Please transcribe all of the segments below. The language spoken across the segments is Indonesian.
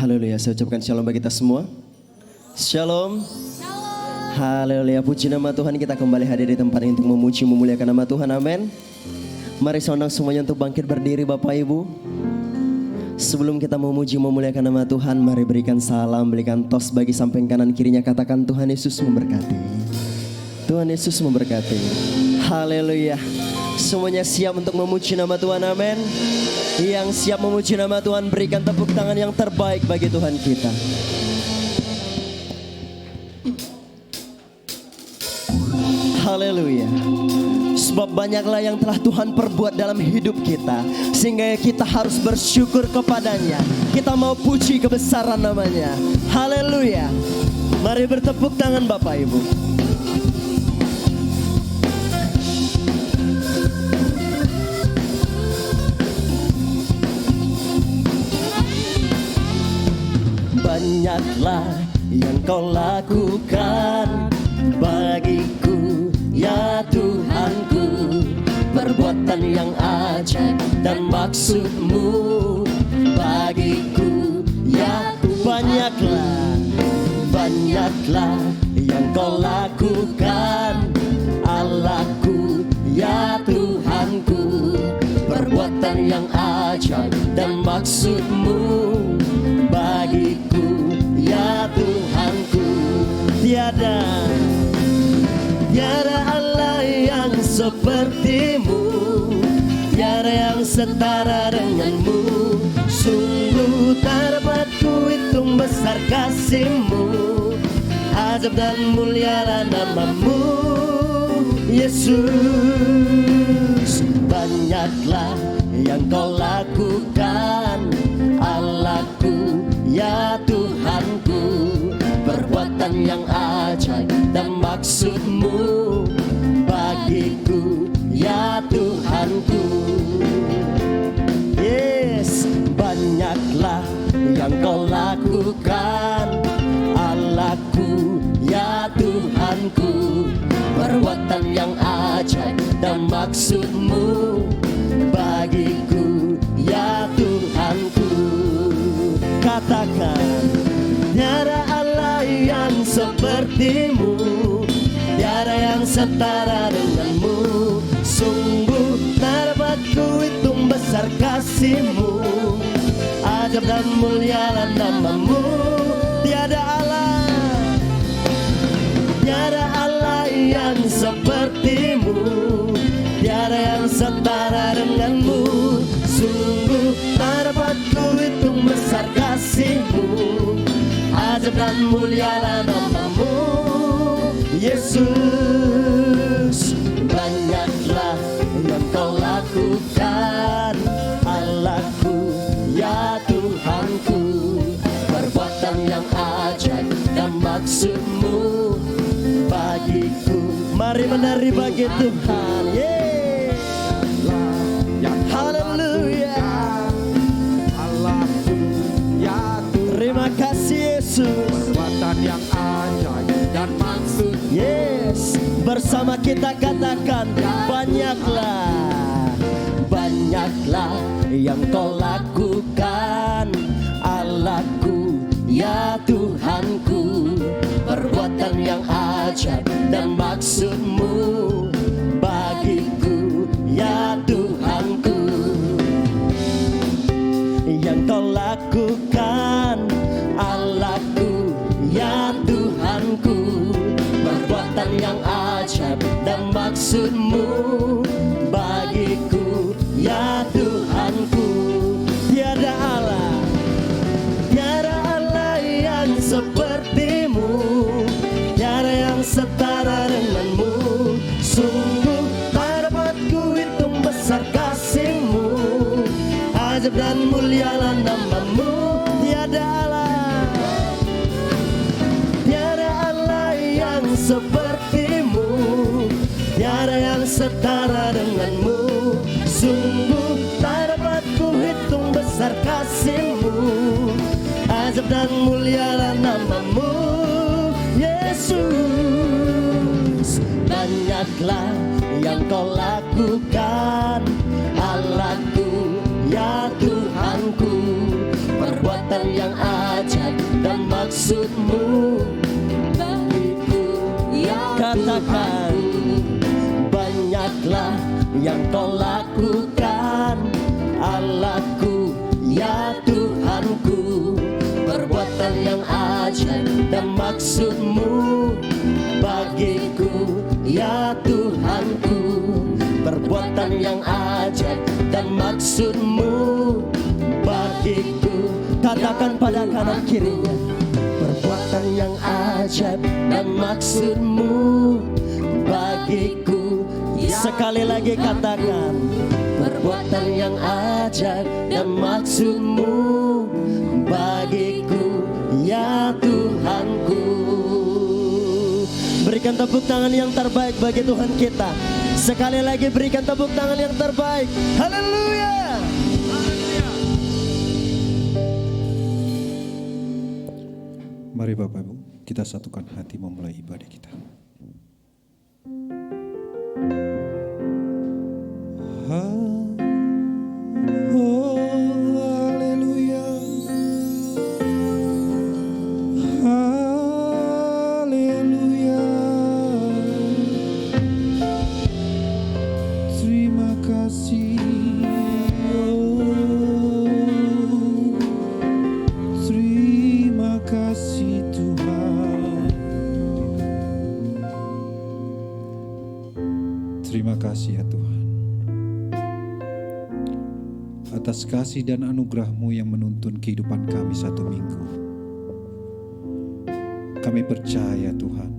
Haleluya, saya ucapkan shalom bagi kita semua. Shalom. Haleluya, puji nama Tuhan. Kita kembali hadir di tempat ini untuk memuji memuliakan nama Tuhan, amin. Mari saya undang semuanya untuk bangkit berdiri Bapak Ibu. Sebelum kita memuji memuliakan nama Tuhan, mari berikan salam, berikan tos bagi samping kanan kirinya. Katakan Tuhan Yesus memberkati. Tuhan Yesus memberkati. Haleluya. Semuanya siap untuk memuji nama Tuhan, amin. Yang siap memuji nama Tuhan, berikan tepuk tangan yang terbaik bagi Tuhan kita. Haleluya. Sebab banyaklah yang telah Tuhan perbuat dalam hidup kita, sehingga kita harus bersyukur kepadanya. Kita mau puji kebesaran namanya. Haleluya. Mari bertepuk tangan Bapak Ibu. Banyaklah yang kau lakukan bagiku, ya Tuhanku. Perbuatan yang ajaib dan maksudmu bagiku, ya Tuhan. Banyaklah yang kau lakukan, Allahku, ya Tuhanku. Perbuatan yang ajaib dan maksudmu bagiku, ya Tuhanku. Tiada Allah yang sepertimu, tiada yang setara denganmu. Sungguh tak dapat ku hitung besar kasih-Mu, ajaib dan mulialah nama-Mu, Yesus. Banyaklah yang kau lakukan, Allahku, ya Tuhanku. Perbuatan yang ajaib dan maksud-Mu bagiku, ya Tuhanku. Yes, banyaklah yang kau lakukan, Allahku, ya Tuhanku. Perbuatan yang ajaib dan maksud-Mu bagiku, ya Tuhanku. Katakan, tiada Allah yang seperti-Mu, tiada yang setara dengan-Mu. Sungguh tak dapat ku hitung besar kasih-Mu, ajaib dan mulialah nama-Mu. Tiada Allah yang seperti-Mu, tiada yang setara dengan-Mu. Sungguh tak dapat ku hitung besar kasih-Mu, ajaib dan mulialah nama-Mu, Yesus. Banyaklah yang kau lakukan, Allahku, ya Tuhanku. Perbuatan yang ajaib dan maksud-Mu bagiku. Mari menari bagi Tuhan, yeah. Haleluya. Allahku, ya Tuhan. Terima kasih Yesus. Perbuatan yang ajaib dan maksud. Yes, bersama kita katakan, banyaklah yang kau lakukan, Allahku, ya Tuhanku. Perbuatan yang ajaib dan maksud-Mu bagiku, ya Tuhanku. Yang kau lakukan, Allahku, ya Tuhanku. Perbuatan yang ajaib dan maksud-Mu bagiku, ya Tuhanku. Tiada Allah yang seperti-Mu, tiada yang setara dengan-Mu. Sungguh tak dapat ku hitung besar kasih-Mu, ajaib dan mulialah nama-Mu. Tiada Allah yang seperti-Mu, tiada yang setara dengan-Mu. Sungguh tak dapat ku hitung besar kasih-Mu, ajaib dan mulialah nama-Mu, Yesus. Banyaklah yang kau lakukan, Allahku, ya Tuhanku. Perbuatan perbuatan yang ajaib dan maksud-Mu bagiku, ya katakan, banyaklah yang Kau lakukan, Allahku, ya Tuhanku. Perbuatan yang ajaib dan maksud-Mu bagiku, ya Tuhanku. Perbuatan yang ajaib dan maksud-Mu bagiku. Katakan pada kanan kirinya, perbuatan yang ajaib dan maksud-Mu bagiku. Sekali lagi katakan, perbuatan yang ajaib dan maksud-Mu bagiku, ya Tuhanku. Berikan tepuk tangan yang terbaik bagi Tuhan kita. Sekali lagi berikan tepuk tangan yang terbaik. Haleluya. Mari Bapak Ibu, kita satukan hati memulai ibadah kita. Haleluya. Haleluya. Terima kasih. Terima kasih Tuhan. Terima kasih ya Tuhan, atas kasih dan anugerah-Mu yang menuntun kehidupan kami satu minggu. Kami percaya Tuhan,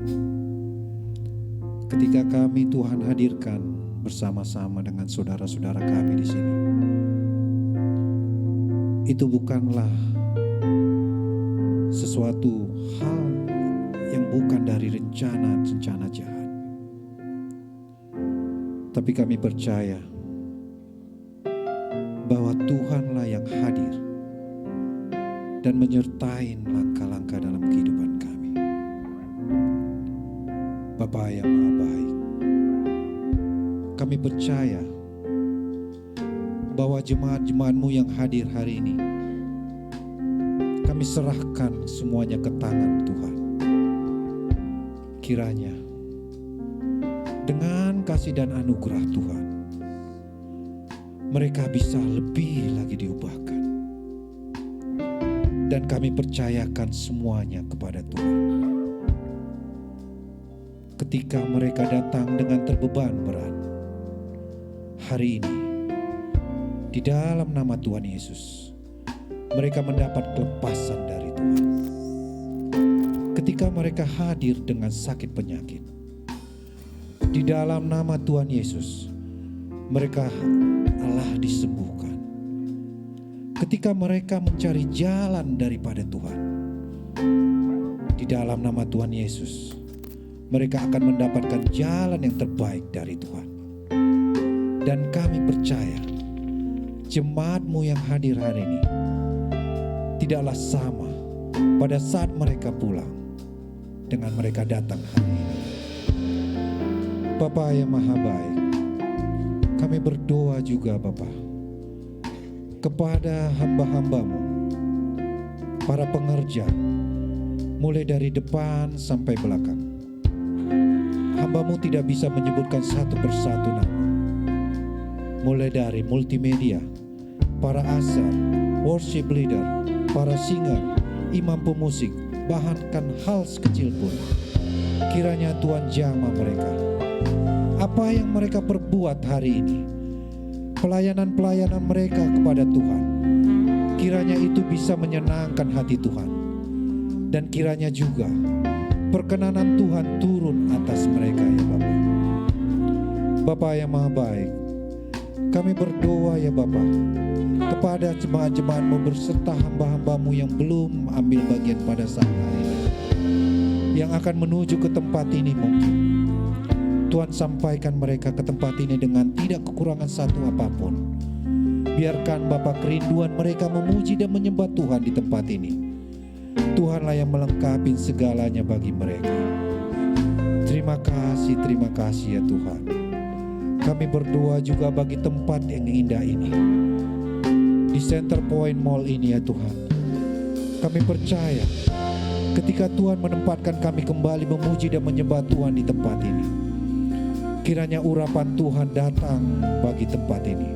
ketika kami Tuhan hadirkan bersama-sama dengan saudara-saudara kami di sini, itu bukanlah sesuatu hal yang bukan dari rencana-rencana jahat. Tapi kami percaya bahwa Tuhanlah yang hadir dan menyertai langkah-langkah dalam kehidupan kami. Bapa yang Maha Baik, kami percaya bahwa jemaat-jemaat-Mu yang hadir hari ini, kami serahkan semuanya ke tangan Tuhan. Kiranya dengan kasih dan anugerah Tuhan, mereka bisa lebih lagi diubahkan. Dan kami percayakan semuanya kepada Tuhan. Ketika mereka datang dengan terbeban berat, hari ini, di dalam nama Tuhan Yesus, mereka mendapat kelepasan dari Tuhan. Ketika mereka hadir dengan sakit penyakit, di dalam nama Tuhan Yesus, mereka Allah disembuhkan. Ketika mereka mencari jalan daripada Tuhan, di dalam nama Tuhan Yesus, mereka akan mendapatkan jalan yang terbaik dari Tuhan. Dan kami percaya, jemaat-Mu yang hadir hari ini tidaklah sama pada saat mereka pulang dengan mereka datang hari ini. Bapa yang Maha Baik, kami berdoa juga Bapa kepada hamba-hamba-Mu, para pengerja, mulai dari depan sampai belakang. Hamba-Mu tidak bisa menyebutkan satu persatu nama. Mulai dari multimedia, para azar, worship leader, para singer, imam pemusik, bahkan hal sekecil pun. Kiranya Tuhan jamah mereka. Apa yang mereka perbuat hari ini, pelayanan-pelayanan mereka kepada Tuhan, kiranya itu bisa menyenangkan hati Tuhan. Dan kiranya juga perkenanan Tuhan turun atas mereka ya Bapa. Bapa yang Maha Baik, kami berdoa ya Bapa kepada jemaat-jemaat-Mu berserta hamba-hamba-Mu yang belum ambil bagian pada saat hari ini, yang akan menuju ke tempat ini mungkin. Tuhan sampaikan mereka ke tempat ini dengan tidak kekurangan satu apapun. Biarkan Bapa kerinduan mereka memuji dan menyembah Tuhan di tempat ini. Tuhanlah yang melengkapi segalanya bagi mereka. Terima kasih ya Tuhan. Kami berdoa juga bagi tempat yang indah ini, di Center Point Mall ini ya Tuhan. Kami percaya ketika Tuhan menempatkan kami kembali memuji dan menyembah Tuhan di tempat ini, kiranya urapan Tuhan datang bagi tempat ini.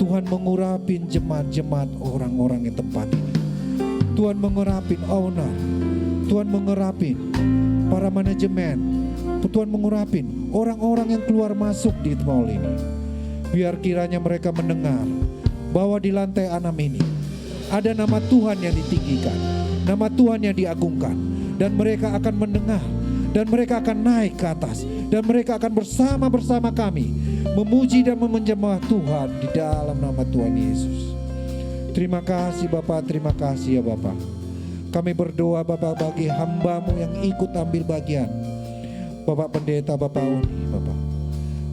Tuhan mengurapin jemaat-jemaat orang-orang yang tempat ini. Tuhan mengurapin owner, Tuhan mengurapin para manajemen, Tuhan mengurapin orang-orang yang keluar masuk di mall ini. Biar kiranya mereka mendengar bahwa di lantai 6 ini ada nama Tuhan yang ditinggikan, nama Tuhan yang diagungkan, dan mereka akan mendengar, dan mereka akan naik ke atas, dan mereka akan bersama-bersama kami memuji dan menyembah Tuhan di dalam nama Tuhan Yesus. Terima kasih Bapak, terima kasih ya Bapak. Kami berdoa Bapak bagi hamba-Mu yang ikut ambil bagian. Bapak Pendeta, Bapak Uni, Bapak.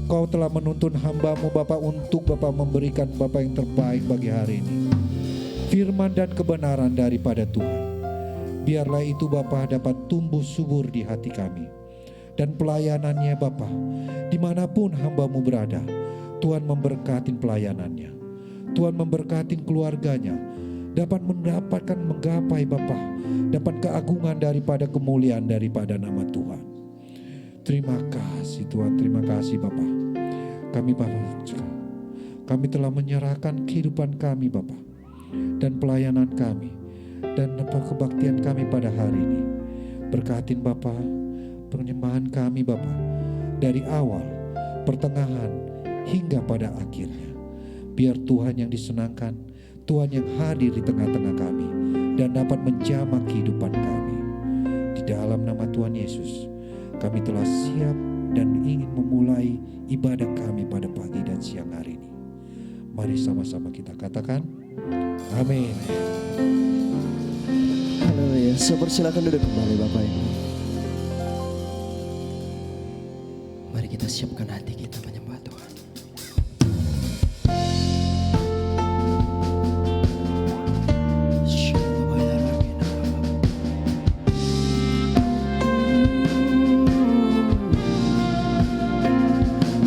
Kau telah menuntun hamba-Mu Bapak untuk Bapak memberikan Bapak yang terbaik bagi hari ini. Firman dan kebenaran daripada Tuhan. Biarlah itu Bapak dapat tumbuh subur di hati kami. Dan pelayanannya Bapak, dimanapun hamba-Mu berada, Tuhan memberkatin pelayanannya. Tuhan memberkatin keluarganya, dapat mendapatkan menggapai Bapak, dapat keagungan daripada kemuliaan daripada nama Tuhan. Terima kasih Tuhan, terima kasih Bapak. Kami Bapak, kami telah menyerahkan kehidupan kami Bapak, dan pelayanan kami, dan kebaktian kami pada hari ini. Berkatin Bapak, penyembahan kami Bapak, dari awal, pertengahan, hingga pada akhirnya. Biar Tuhan yang disenangkan, Tuhan yang hadir di tengah-tengah kami, dan dapat menjamah kehidupan kami. Di dalam nama Tuhan Yesus, kami telah siap dan ingin memulai ibadah kami pada pagi dan siang hari ini. Mari sama-sama kita katakan, amin. Haleluya. Saya persilakan duduk kembali Bapak Ibu. Mari kita siapkan hati kita menyembah Tuhan.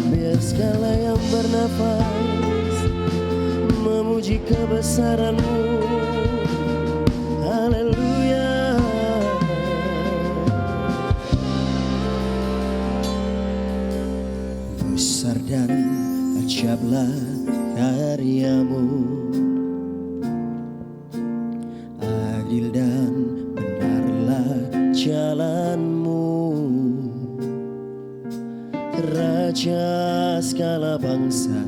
Biar segala yang bernafas memuji kebesaran-Mu. Haleluya. Besar dan ajaiblah karya-Mu, adil dan benarlah jalan-Mu. Raja segala bangsa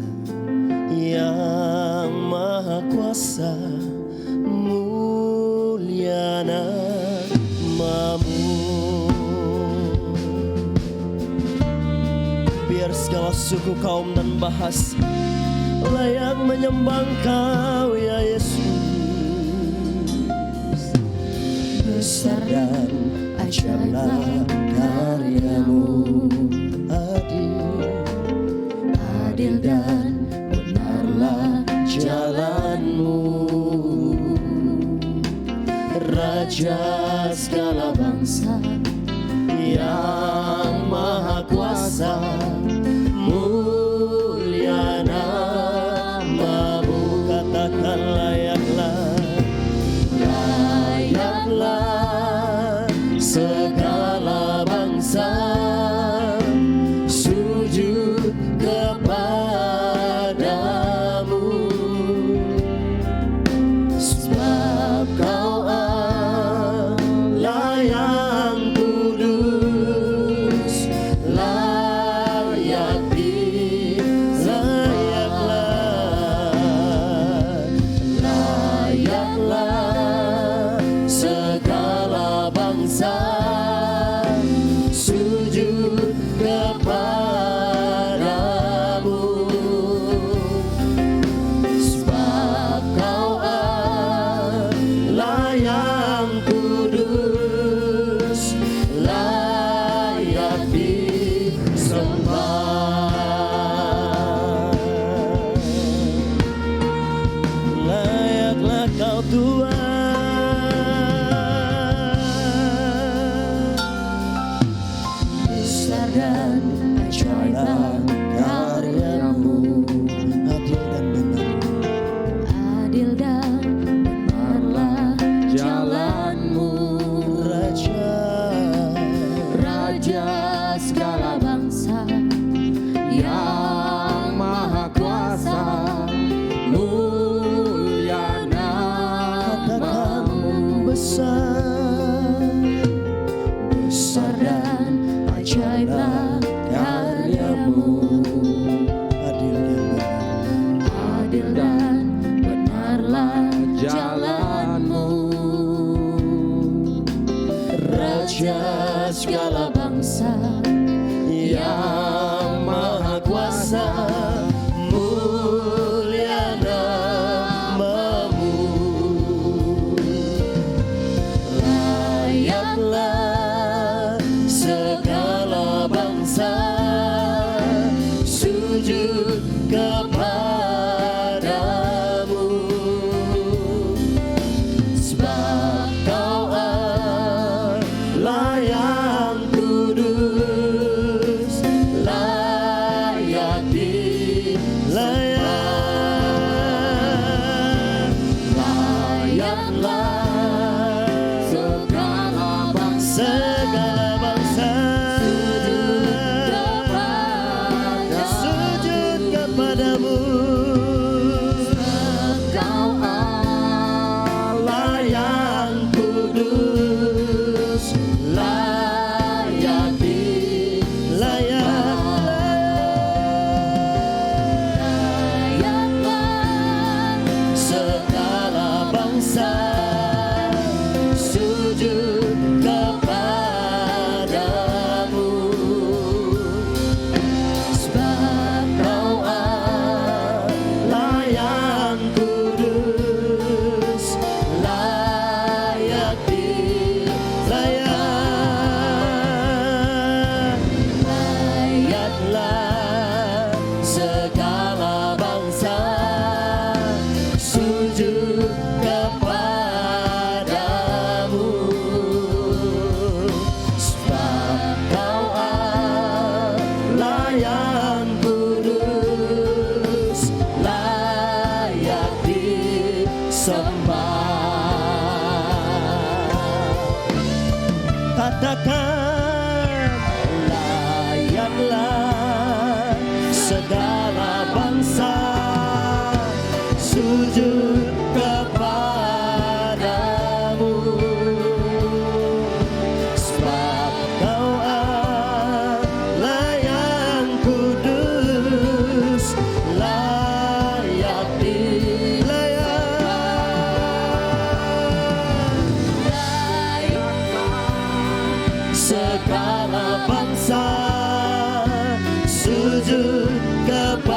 yang maha kuasa, mulia namamu. Biar segala suku, kaum dan bahasa layak menyembah Engkau ya Yesus. Besar dan ajaiblah karya-Mu, adil dan benarlah jalan-Mu. Raja segala bangsa yang maha kuasa, mulia namamu. Katakan layaklah, layaklah segala bangsa sujud kepadamu, sebab Kau Allah yang kudus, layak layaklah segala bangsa sujud kepadamu, sebab Kau Allah yang kudus, layak disembah. Layaklah Kau Tuhan, besar dan ajaiblah karya-Mu, adil dan benarlah jalan. jalanmu. Raja segala bangsa yang maha kuasa, mulia namamu. Layaklah segala bangsa sujud kepadamu, sebab kau Allah yang kudus, layak disembah. Layaklah segala bangsa sujud kepadamu, Kau Allah yang kudus, layak segala bangsa sujud kepadamu, sebab kau Allah yang kudus, layak layaklah segala bangsa sujud kepadamu, sebab kau Allah yang kudus, layak disembah. Katakan, layaklah segala bangsa sujud kepadamu, sebab kau Allah yang kudus, layak segala bangsa sujud kepadamu,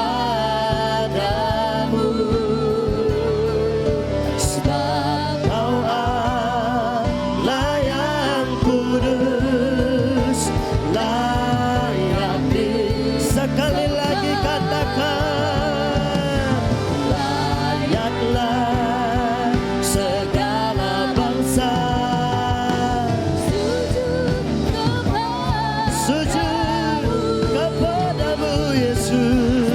sebab kau Allah yang kudus, layak sekali lagi katakan, layaklah segala bangsa sujud kepadamu, Yesus,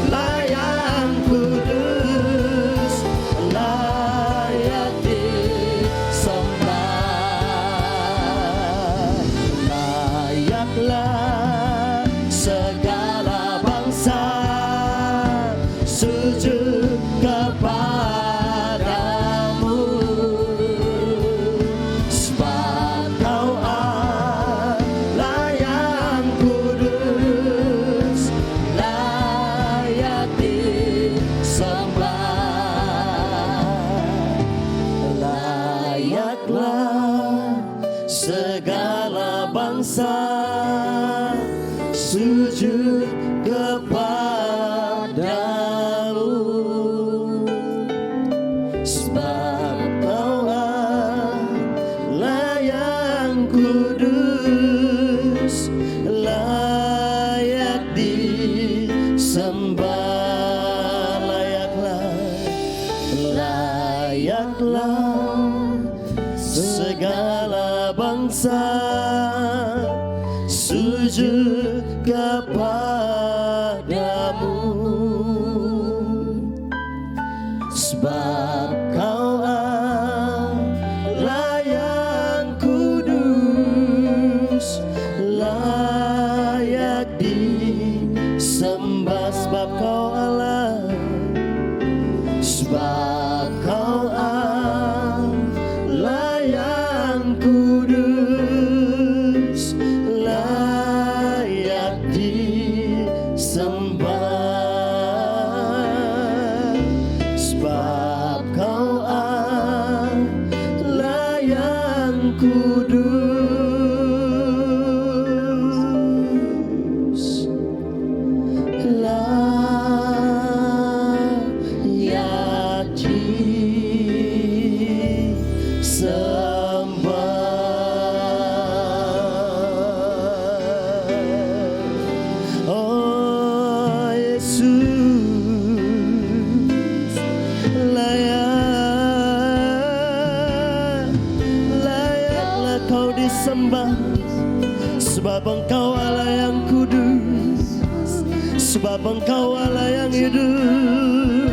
layak kudus, layak disembah. Layaklah segala bangsa sujud kepadamu, sebab kau Allah yang kudus, layak disembah. Layaklah segala bangsa sujud kepadamu, sebab kau Allah yang kudus, layak disembah. Layaklah segala bangsa sujud kepadamu, sebab kau Allah yang kudus, layak disembah. Sebab kau Allah, sebab kau Allah yang kudus, layak disembah. sembah, sebab Engkau Allah yang kudus, sebab Engkau Allah yang hidup,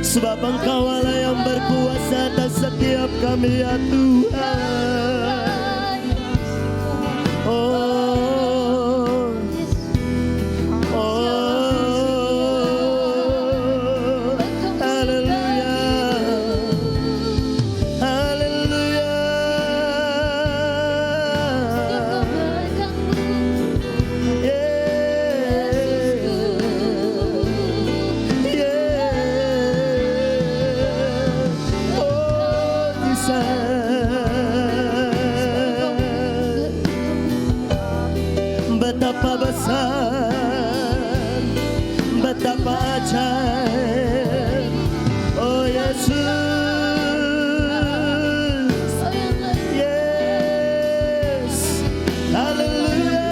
sebab Engkau Allah yang berkuasa atas setiap kami ya Tuhan. Oh, oh, haleluya, haleluya. Betapa besar, betapa ajaib, oh Yesus, yes, haleluya,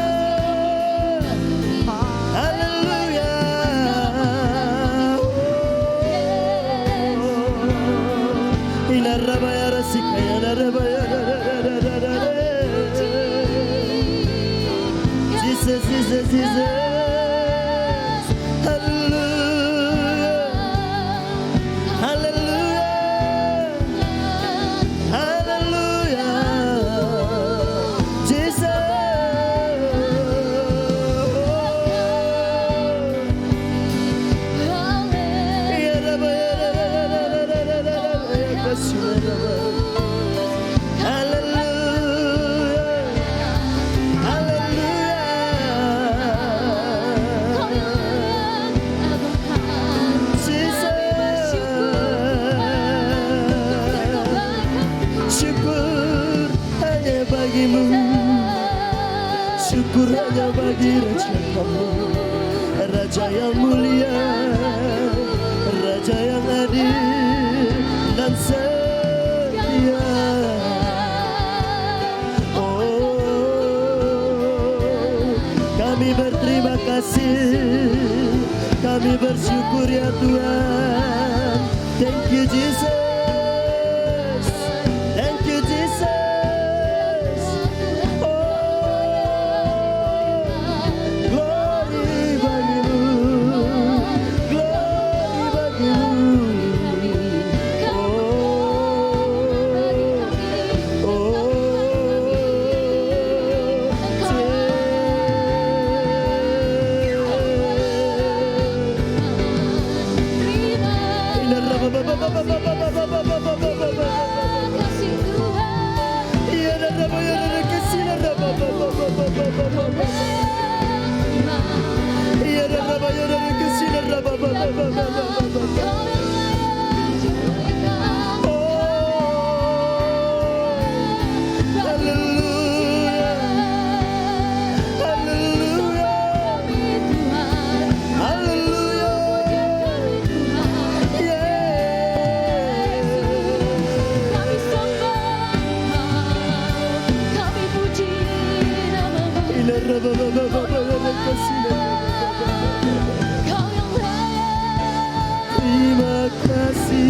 haleluya. Inarabaya rasikaya narabaya. Jesus, Jesus, Jesus, hallelujah, hallelujah, hallelujah, Jesus. Syukur hanya bagimu, syukur hanya bagi Raja kamu, Raja yang mulia, Raja yang adil dan setia. Oh, kami berterima kasih, kami bersyukur ya Tuhan. Thank you Jesus. Thank you Jesus. Oh, glory bagimu, glory bagimu. Oh, terima kasih.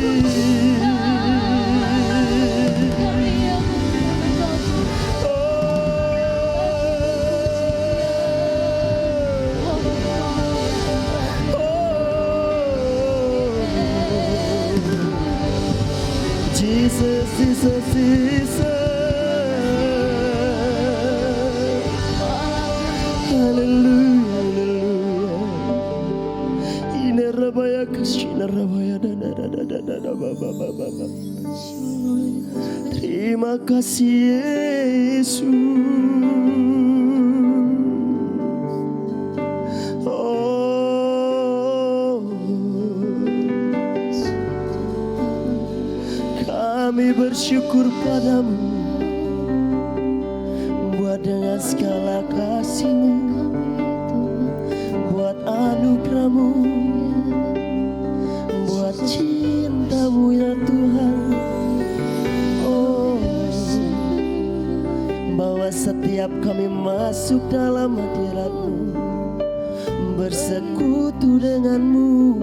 Jesus, Jesus, Jesus. Hallelujah, hallelujah. Ina rabaya kasina rabaya da ba. Terima kasih Yesus. Oh, kami bersyukur padamu buat dengan segala kasih-Mu, buat anugerah-Mu, buat cinta-Mu ya Tuhan. Oh, bahwa setiap kami masuk dalam hadirat-Mu, bersekutu dengan-Mu.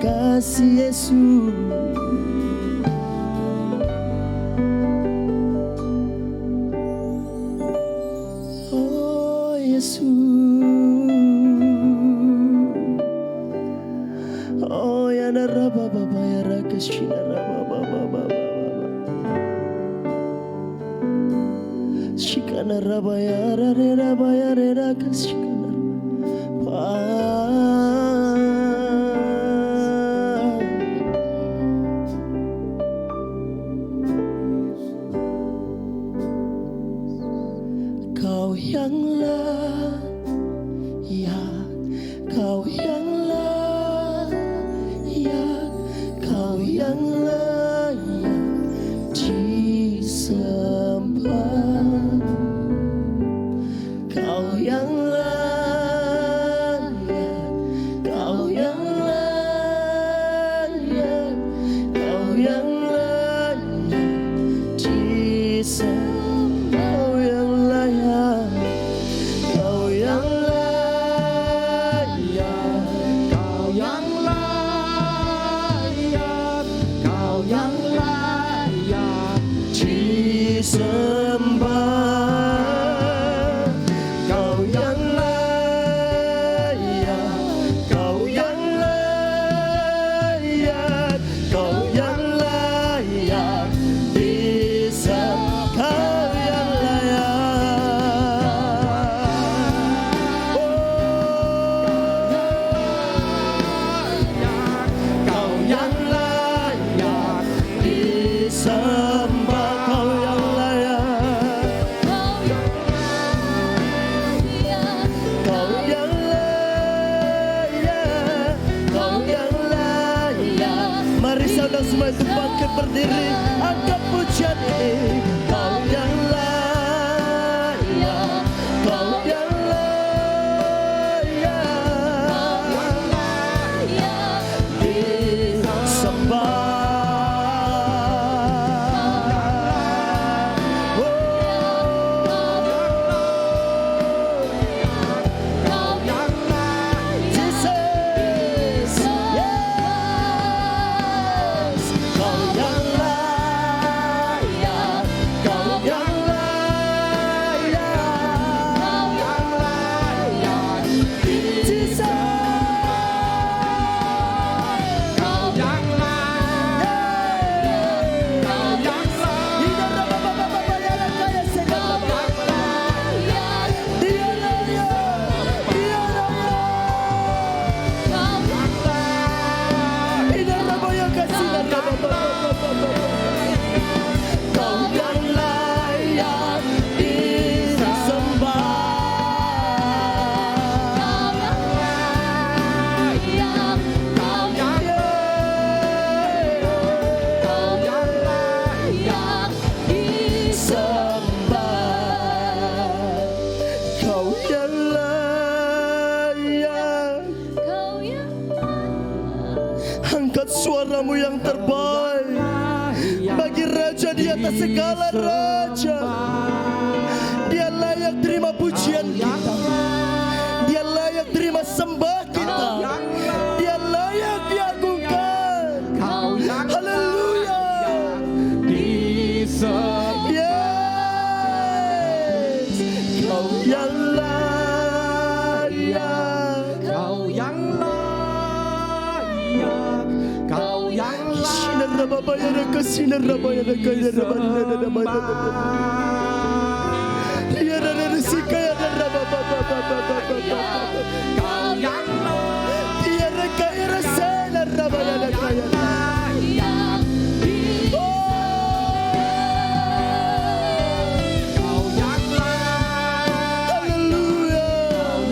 kasih Yesus. Oh Yesus. Oh ya naraba baba ya rakashina raba baba baba. Shikana raba ya re rakashina. Kau yang layak, Kau yang layak, Kau yang layak disembah. Kau yang layak, Kau yang layak, Kau yang layak disembah. Kau yang layak, Kau yang layak, Kau yang layak, Kau yang layak disembah. Kau yang layak, Kau yang layak, Kau yang layak disembah. Kau yang layak. Kau yang layak disembah. Kau yang layak. Kau yang layak, Kau yang layak. Mari saudara semua itu bangkit berdiri, angkat pujian ini. Kau yang layak, Kau yang layak disembah. Jesus, yes. Kau yang layak, Kau yang layak, Jesus. Kau yang layak, Kau yang Kau yang layak disembah. Kau yang layak. Angkat suaramu yang terbaik bagi Raja di atas segala raja. Dia layak terima pujian kita. Dia layak terima sembah kita. Dia layak diagungkan. Haleluya. Yes. Kau yang layak. Kau yang layak, Kau yang Sinar rabaya raka sinar rabaya raka ya rabanda da da da da. Ya da da sika ya da rababa ba ba ba ba ba. Kau yang Ya raka ya rasana rabaya raka ya. Kau yang layak, Haleluya.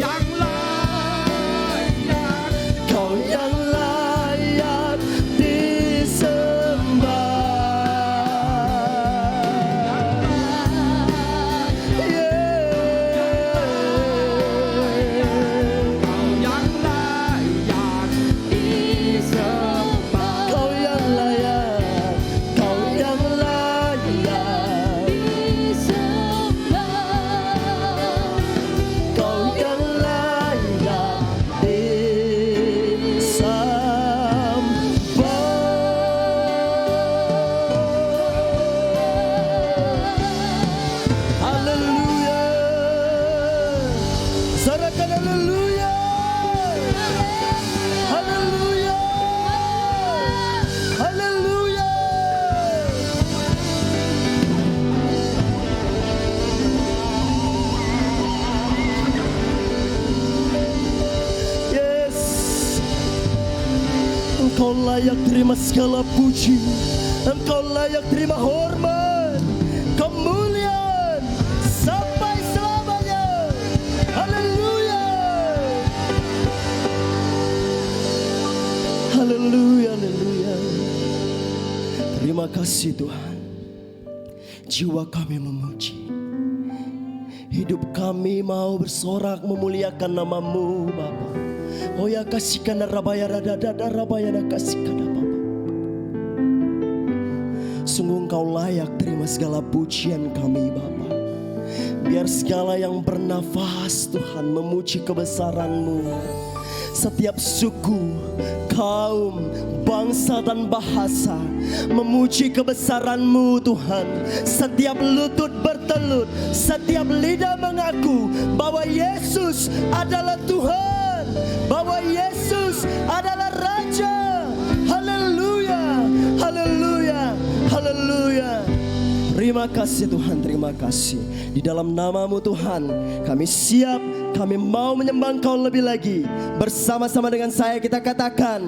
yang layak, Kau yang layak disembah. Engkau layak terima segala puji, Engkau layak terima hormat, kemuliaan sampai selamanya. Haleluya. Haleluya, haleluya. Terima kasih Tuhan. Jiwa kami memuji, hidup kami mau bersorak memuliakan nama-Mu Bapa. Oh ya kasihkan rabaya rada rabaya kasihkan Bapa. Sungguh Engkau layak terima segala pujian kami Bapa. Biar segala yang bernafas Tuhan memuji kebesaran-Mu. Setiap suku, kaum, bangsa dan bahasa memuji kebesaran-Mu Tuhan. Setiap lutut bertelut, setiap lidah mengaku bahwa Yesus adalah Tuhan, bahwa Yesus adalah Raja. Haleluya, haleluya, haleluya. Terima kasih Tuhan, terima kasih. Di dalam nama-Mu Tuhan, kami siap, kami mau menyembah Engkau lebih lagi. Bersama-sama dengan saya kita katakan,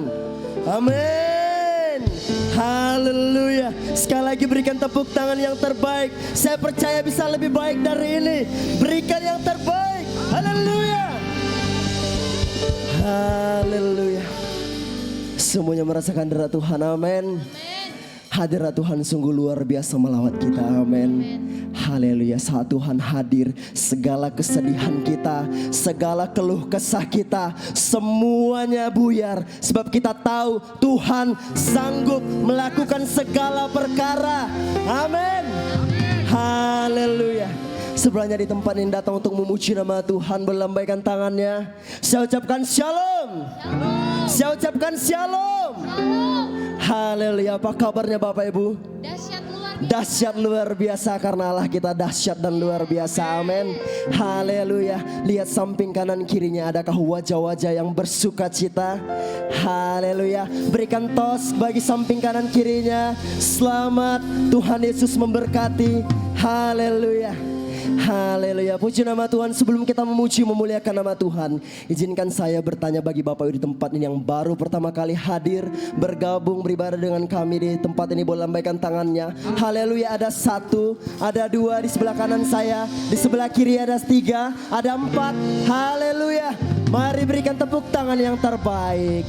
amin. Haleluya. Sekali lagi berikan tepuk tangan yang terbaik. Saya percaya bisa lebih baik dari ini. Berikan yang terbaik. Haleluya. Haleluya. Semuanya merasakan hadirat Tuhan, amin. Hadirat Tuhan sungguh luar biasa melawat kita, amin. Haleluya. Saat Tuhan hadir, segala kesedihan kita, segala keluh kesah kita, semuanya buyar. Sebab kita tahu Tuhan sanggup melakukan segala perkara, amin. Haleluya. Sebelahnya di tempat ini datang untuk memuji nama Tuhan, berlambaikan tangannya. Saya ucapkan shalom. Saya ucapkan shalom. Haleluya. Apa kabarnya Bapak Ibu? Dahsyat luar biasa karena Allah kita dahsyat dan luar biasa, amin. Haleluya. Lihat samping kanan kirinya, adakah wajah-wajah yang bersuka cita? Haleluya. Berikan tos bagi samping kanan kirinya. Selamat, Tuhan Yesus memberkati. Haleluya. Haleluya. Puji nama Tuhan. Sebelum kita memuji memuliakan nama Tuhan, izinkan saya bertanya bagi Bapak Ibu di tempat ini yang baru pertama kali hadir, bergabung beribadah dengan kami di tempat ini, boleh lambaikan tangannya. Haleluya. Ada 1, ada 2 di sebelah kanan saya, di sebelah kiri ada 3, ada 4. Haleluya. Mari berikan tepuk tangan yang terbaik.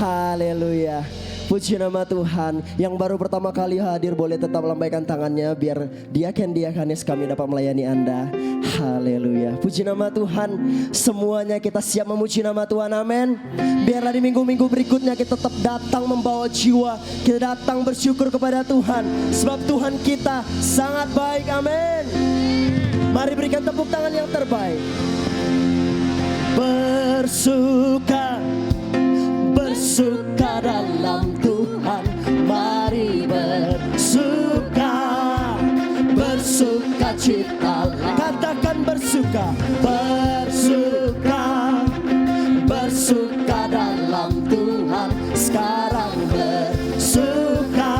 Haleluya. Puji nama Tuhan. Yang baru pertama kali hadir boleh tetap lambaikan tangannya biar diaken-diakenis kami dapat melayani Anda. Haleluya. Puji nama Tuhan. Semuanya kita siap memuji nama Tuhan, amin. Biarlah di minggu-minggu berikutnya kita tetap datang membawa jiwa, kita datang bersyukur kepada Tuhan. Sebab Tuhan kita sangat baik, amin. Mari berikan tepuk tangan yang terbaik. Bersuka dalam Tuhan, mari bersuka cita. Katakan bersuka dalam Tuhan. Sekarang bersuka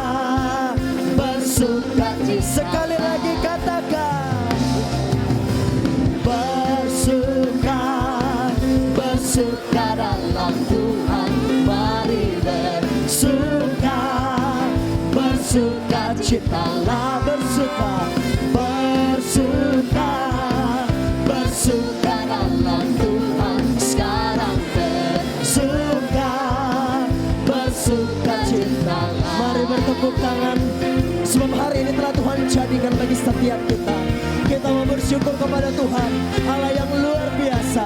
cita. Sekali lagi katakan bersuka dalam Tuhan. Mari bersuka citalah, bersuka dalam Tuhan. Sekarang bersuka citalah. Mari bertepuk tangan, sebab hari ini telah Tuhan jadikan bagi setiap kita. Kita mau bersyukur kepada Tuhan, Allah yang luar biasa.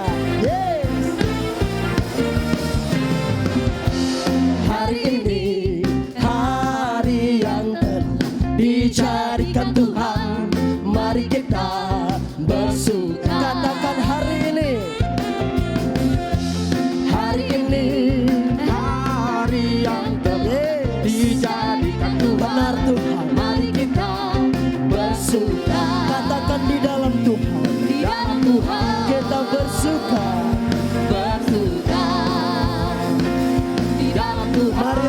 Hari ini hari yang telah dijadikan Tuhan, mari kita bersuka. Katakan hari ini hari yang telah dijadikan Tuhan. Benar Tuhan. Mari kita bersuka. Katakan di dalam Tuhan. Di dalam Tuhan kita bersuka. Di dalam Tuhan. Mari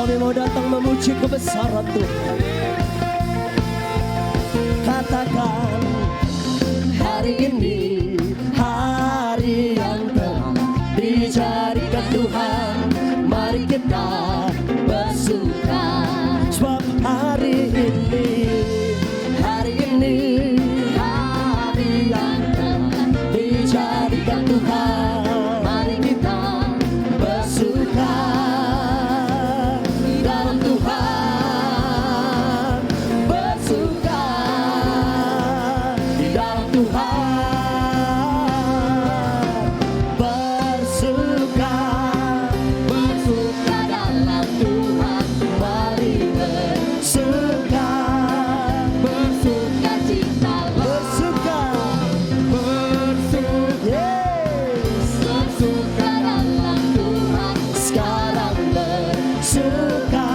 Kami mau datang memuji kebesaran Tuhan. Katakan, hari ini hari yang telah dijadikan Tuhan. Mari kita bersuka, sebab hari ini hari yang telah dijadikan Tuhan. Mari kita bersuka di dalam Tuhan, bersuka di dalam Tuhan, bersuka dalam Tuhan. Mari bersuka, bersuka cita, bersuka, yes, bersuka dalam Tuhan. Sekarang bersuka,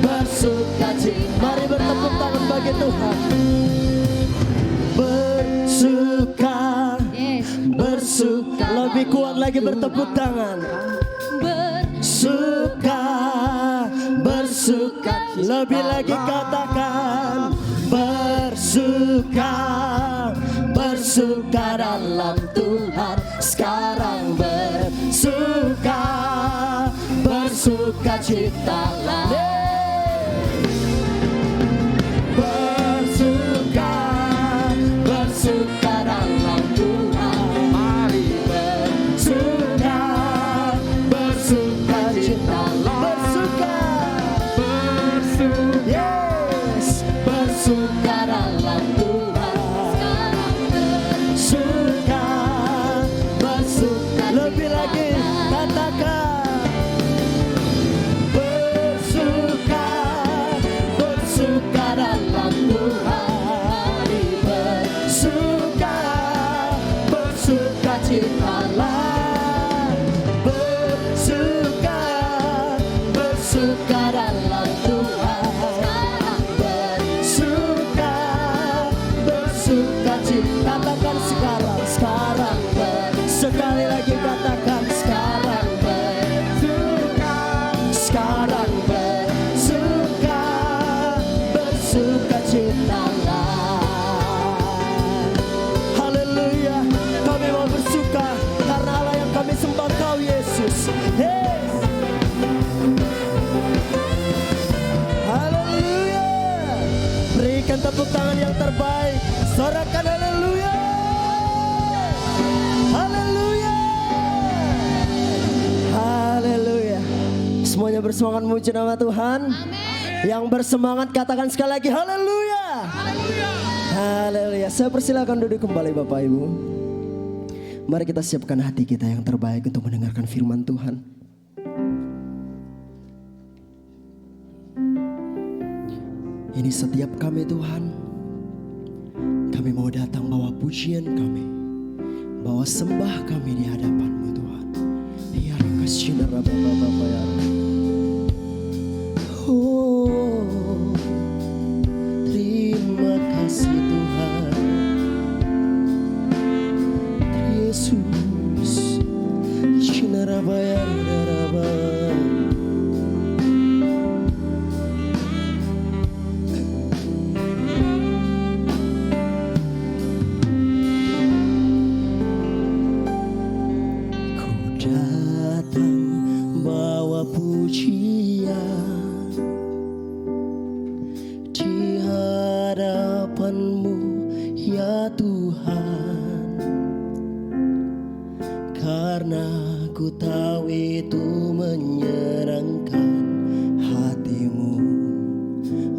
bersuka cita. Mari bertepuk tangan bagi Tuhan. Bersuka, bersuka, lebih kuat lagi bertepuk tangan. Bersuka, bersuka, lebih lagi katakan. Bersuka, bersuka dalam Tuhan. Sekarang bersuka, bersuka citalah. Bersuka, bersuka dalam Tuhan. Mari bersuka, bersuka citalah. Bersuka, bersuka, yes, bersuka dalam Tuhan. Bersuka, bersuka, lebih lagi katakan. Bersuka, bersuka dalam Tuhan. Mari bersuka, bersuka citalah. Bersuka, bersuka dalam Tuhan. Bersuka, bersuka cita. Katakan sekarang, sekarang sekali lagi katakan sekarang bersuka, sekarang bersuka, bersuka citalah. Haleluya, kami mau bersuka karena Allah yang kami sembah Kau Yesus. Yes. Haleluya, berikan tepuk tangan yang terbaik, sorakan haleluya. Haleluya, haleluya. Semuanya bersemangat memuji nama Tuhan. Yang bersemangat katakan sekali lagi haleluya. Haleluya. Saya persilakan duduk kembali Bapak Ibu. Mari kita siapkan hati kita yang terbaik untuk mendengarkan firman Tuhan. Ini setiap kami Tuhan, kami mau datang bawa pujian kami, bawa sembah kami di hadapan-Mu Tuhan. Ya kasih Bapak ya. Oh, terima kasih Tuhan. Yesus, Cinarabaya Darabaya. Pujian di hadapan-Mu ya Tuhan, karena ku tahu itu menyenangkan hati-Mu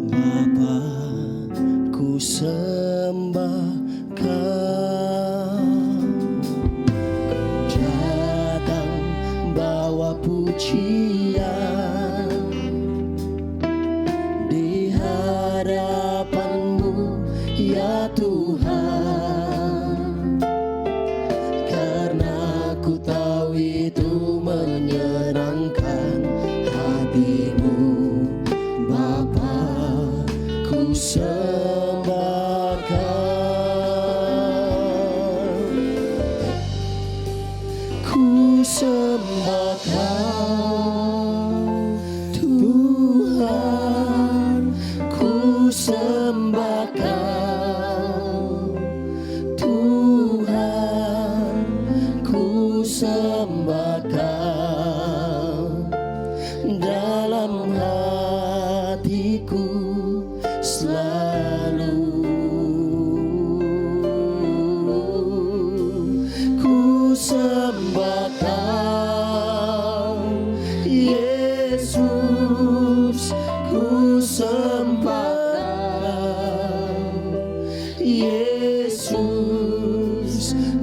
Bapa, ku sembah Kau. Datang bawa pujian di hadapan-Mu ya Tuhan, karena ku tahu itu menyenangkan hati-Mu Bapa, ku sembah Kau, ku sembah Kau Tuhan. sembah Kau, Yesus,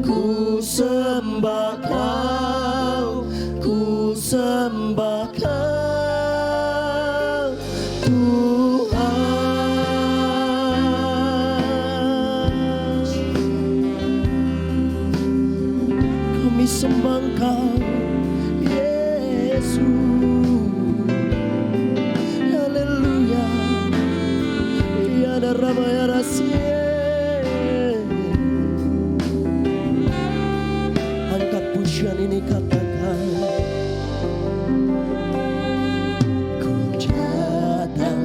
ku sembah Kau, ku sembah Kau, Tuhan. Kami sembah Kau, Yesus. Haleluya. Ya daraba ya rasie. Angkat pujian ini, katakan, ku datang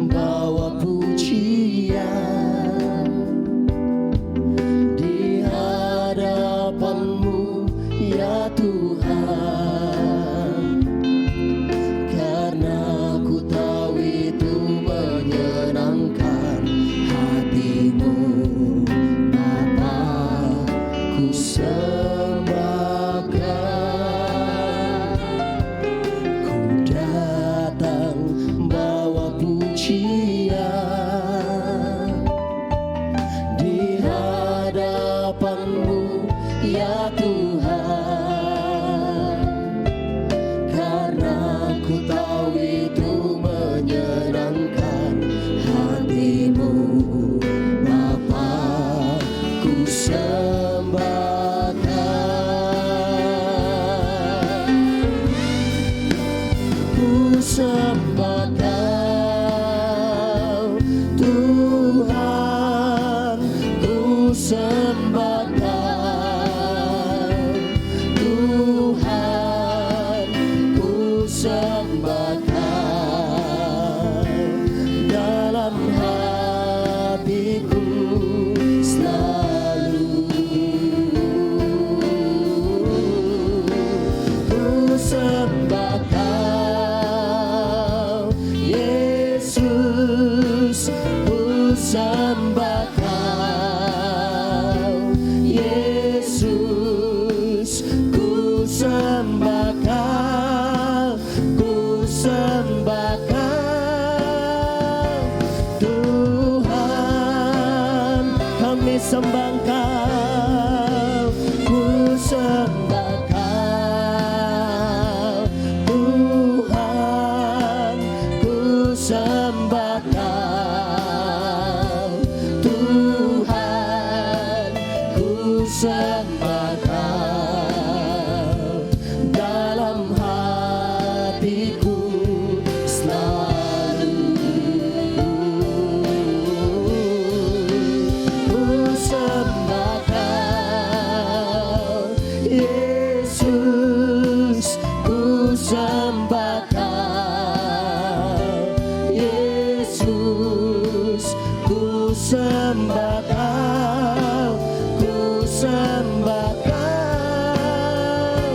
bawa pujian di hadapan-Mu ya Tuhan, karena ku tahu itu menyenangkan hati-Mu Bapa. Ku sembah Kau, ku datang bawa pujian di hadapan-Mu ya Tuhan, karena ku tahu itu menyenangkan hati-Mu Bapa. Ku sembah Kau, ku sembah Kau, Tuhan, ku sembah Kau, Tuhan, ku sembah Kau, dalam hatiku selalu. Ku sembah Kau, Yesus, ku sembah Kau, Yesus, ku sembah Kau, ku sembah Kau, Tuhan. Kami sembah Kau, ku sembah Kau, Tuhan, ku sembah Kau, Tuhan, ku sembah Kau, dalam hatiku selalu. Ku sembah Kau, Yesus, ku sembah Kau, Yesus, ku sembah Kau, ku sembah Kau,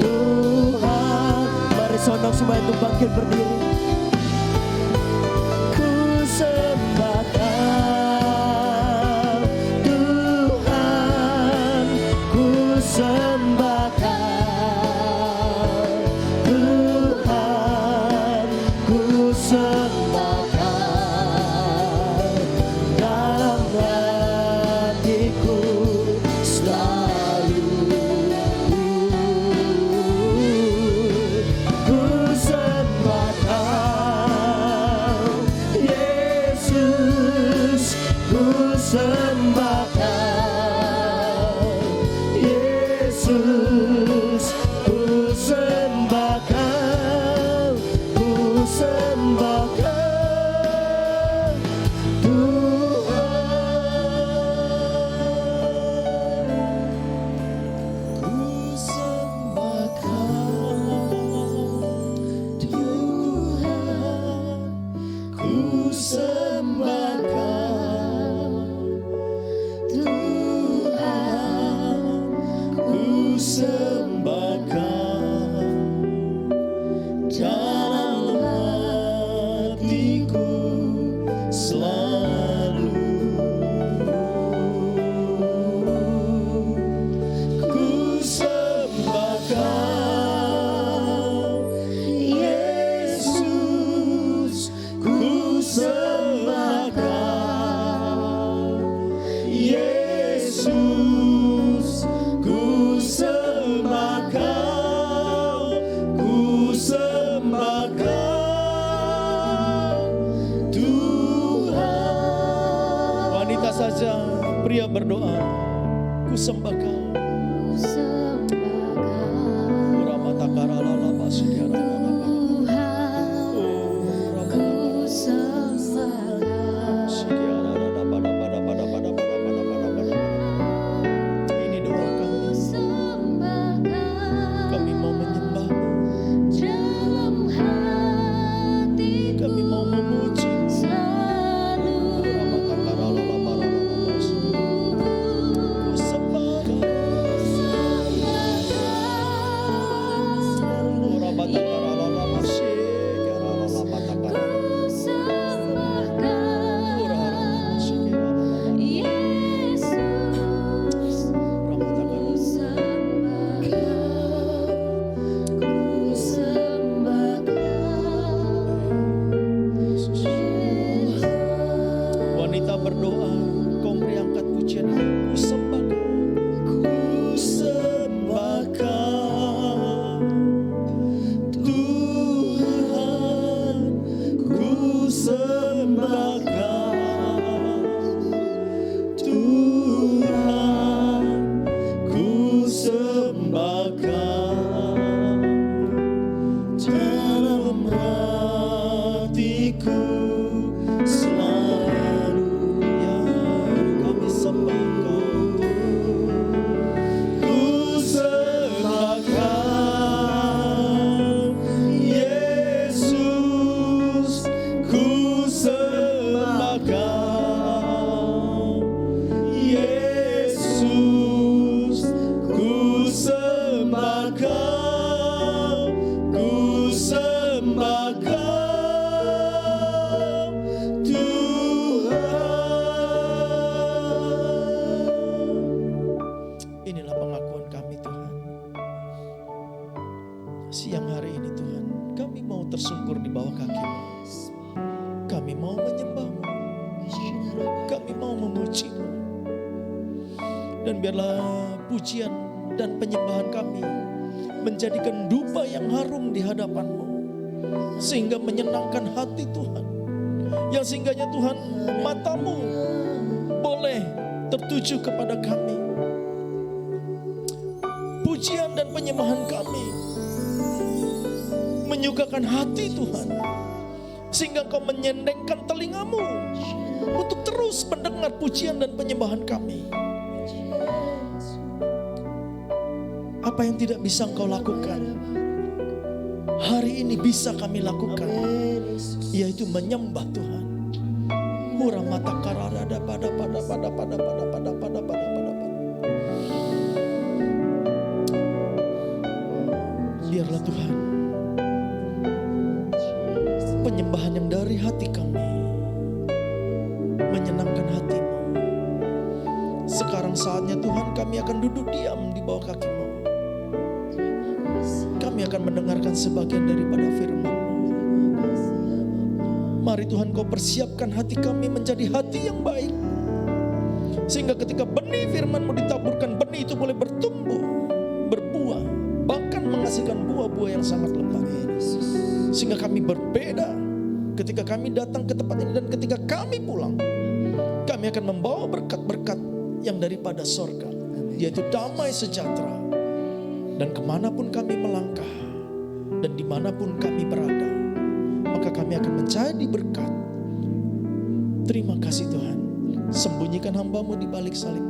Tuhan. Mari sonok semua itu bangkit berdiri. Ku sembah Kau, Tuhan, ku sembah Kau, Tuhan, ku sembah Kau, dalam hatiku selalu. Ku sembah Kau, Yesus, ku sembah Kau, Yesus, ku sembah Kau, ku sembah Kau, Tuhan. Ku sembah Kau, Tuhan, ku sembah Kau, Tuhan, ku sembah Kau, dalam hatiku saja pria berdoa, ku sembah Kau. Ini doa kami. Kami mau menyembah-Mu. Kami mau memuji. Ku sembah Wanita berdoa, kau beri angkat pujian itu. Ku sembah Kau. Ku sembah Kau, Tuhan. Ku sembah Kau, Tuhan. Ku sembah Kau. Dalam hatiku selalu ya kami sembah Kau. Ku sembah Kau, Yesus. Ku sembah Kau, Yesus. Ku sembah Kau, ku sembah Kau, Tuhan. Inilah pengakuan kami Tuhan. Siang hari ini Tuhan, kami mau tersungkur di bawah kaki-Mu. Kami mau menyembah-Mu. Kami mau memuji-Mu. Dan biarlah pujian dan penyembahan kami menjadikan dupa yang harum di hadapan-Mu, sehingga menyenangkan hati Tuhan. Yang sehingganya Tuhan, mata-Mu boleh tertuju kepada kami. Pujian dan penyembahan kami menyukakan hati Tuhan, sehingga Kau menyendengkan telinga-Mu untuk terus mendengar pujian dan penyembahan kami. Apa yang tidak bisa Engkau lakukan, hari ini bisa kami lakukan, yaitu menyembah Tuhan. Muramata kararada pada. Biarlah Tuhan, penyembahan yang dari hati kami menyenangkan hati-Mu. Sekarang saatnya Tuhan, kami akan duduk diam di bawah kaki-Mu. Kami akan mendengarkan sebagian daripada firman-Mu. Mari Tuhan, Kau persiapkan hati kami menjadi hati yang baik, sehingga ketika benih firman-Mu ditaburkan, benih itu boleh bertumbuh, berbuah, bahkan menghasilkan buah-buah yang sangat lebat. Sehingga kami berbeda ketika kami datang ke tempat ini, dan ketika kami pulang, kami akan membawa berkat-berkat yang daripada sorga, yaitu damai sejahtera. Dan kemanapun kami melangkah, dan dimanapun kami berada, maka kami akan menjadi berkat. Terima kasih Tuhan. Sembunyikan hamba-Mu di balik salib.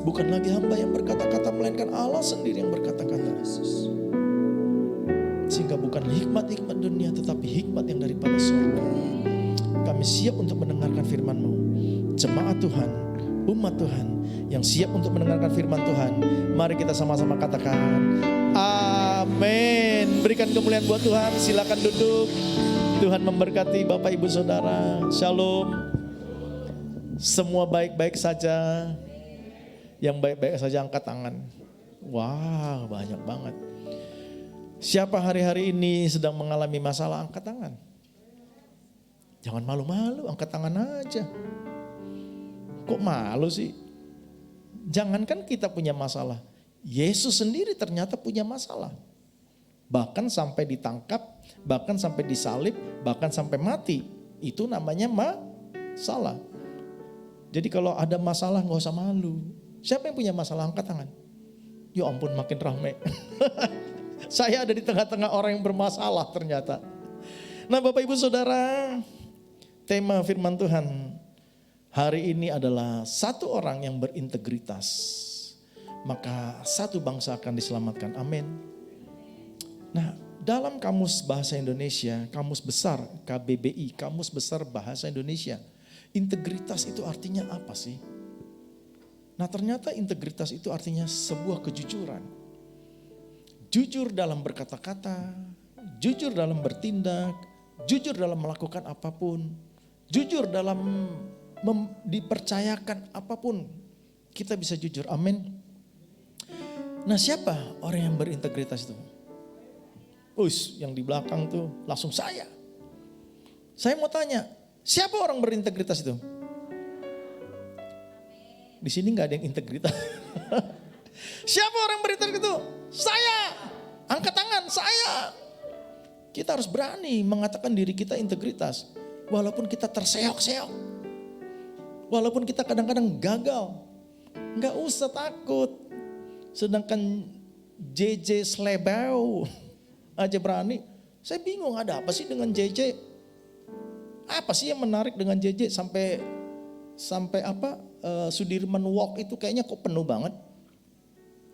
Bukan lagi hamba yang berkata-kata, melainkan Allah sendiri yang berkata-kata. Sehingga bukan hikmat-hikmat dunia, tetapi hikmat yang daripada surga. Kami siap untuk mendengarkan firman-Mu. Jemaat Tuhan, umat Tuhan yang siap untuk mendengarkan firman Tuhan, mari kita sama-sama katakan amin. Berikan kemuliaan buat Tuhan. Silakan duduk. Tuhan memberkati Bapak Ibu Saudara. Shalom. Semua baik-baik saja. Yang baik-baik saja angkat tangan. Wah, banyak banget. Siapa hari-hari ini sedang mengalami masalah, angkat tangan. Jangan malu-malu, angkat tangan aja. Kok malu sih? Jangankan kita punya masalah, Yesus sendiri ternyata punya masalah. Bahkan sampai ditangkap, bahkan sampai disalib, bahkan sampai mati. Itu namanya masalah. Jadi kalau ada masalah nggak usah malu. Siapa yang punya masalah? Angkat tangan. Ya ampun makin rame. Saya ada di tengah-tengah orang yang bermasalah ternyata. Nah Bapak Ibu Saudara, tema firman Tuhan hari ini adalah satu orang yang berintegritas, maka satu bangsa akan diselamatkan. Amin. Nah dalam Kamus Bahasa Indonesia, Kamus Besar KBBI, Kamus Besar Bahasa Indonesia, integritas itu artinya apa sih? Nah ternyata integritas itu artinya sebuah kejujuran. Jujur dalam berkata-kata, jujur dalam bertindak, jujur dalam melakukan apapun, jujur dalam dipercayakan apapun, kita bisa jujur. Amin. Nah siapa orang yang berintegritas itu? Yang di belakang tuh langsung saya. Saya mau tanya, siapa orang berintegritas itu? Di sini nggak ada yang integritas. Siapa orang berintegritas itu? Saya. Angkat tangan, saya. Kita harus berani mengatakan diri kita integritas. Walaupun kita terseok-seok. Walaupun kita kadang-kadang gagal. Nggak usah takut. Sedangkan JJ Slebau aja berani. Saya bingung ada apa sih dengan JJ? Apa sih yang menarik dengan JJ sampai Sudirman Walk itu kayaknya kok penuh banget.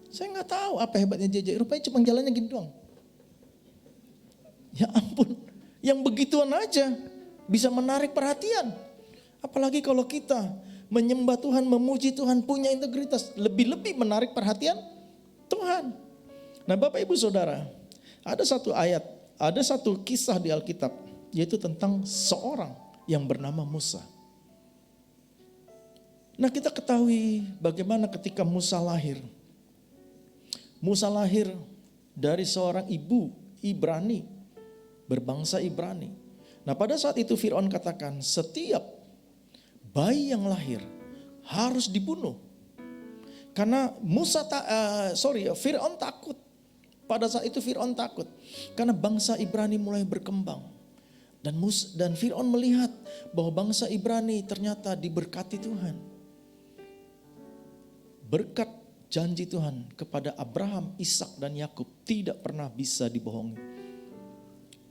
Saya nggak tahu apa hebatnya JJ. Rupanya cuma jalannya gini doang. Ya ampun, yang begituan aja bisa menarik perhatian. Apalagi kalau kita menyembah Tuhan, memuji Tuhan, punya integritas, lebih-lebih menarik perhatian Tuhan. Nah Bapak Ibu Saudara, ada satu ayat, ada satu kisah di Alkitab, yaitu tentang seorang yang bernama Musa. Nah kita ketahui bagaimana ketika Musa lahir. Musa lahir dari seorang ibu Ibrani, berbangsa Ibrani. Nah pada saat itu Fir'aun katakan setiap bayi yang lahir harus dibunuh. Karena Fir'aun takut. Pada saat itu Fir'aun takut. Karena bangsa Ibrani mulai berkembang. Dan Fir'aun melihat bahwa bangsa Ibrani ternyata diberkati Tuhan. Berkat janji Tuhan kepada Abraham, Ishak dan Yakub tidak pernah bisa dibohongi.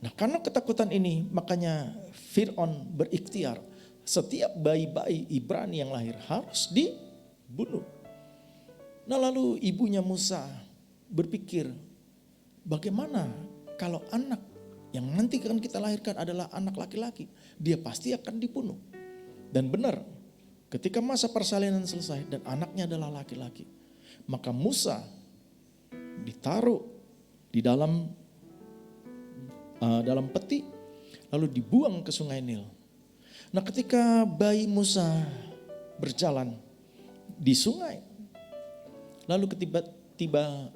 Nah karena ketakutan ini makanya Fir'aun berikhtiar setiap bayi-bayi Ibrani yang lahir harus dibunuh. Nah lalu ibunya Musa berpikir bagaimana kalau anak yang nanti akan kita lahirkan adalah anak laki-laki, dia pasti akan dibunuh. Dan benar ketika masa persalinan selesai dan anaknya adalah laki-laki, maka Musa ditaruh di dalam peti lalu dibuang ke sungai Nil. Nah ketika bayi Musa berjalan di sungai, lalu tiba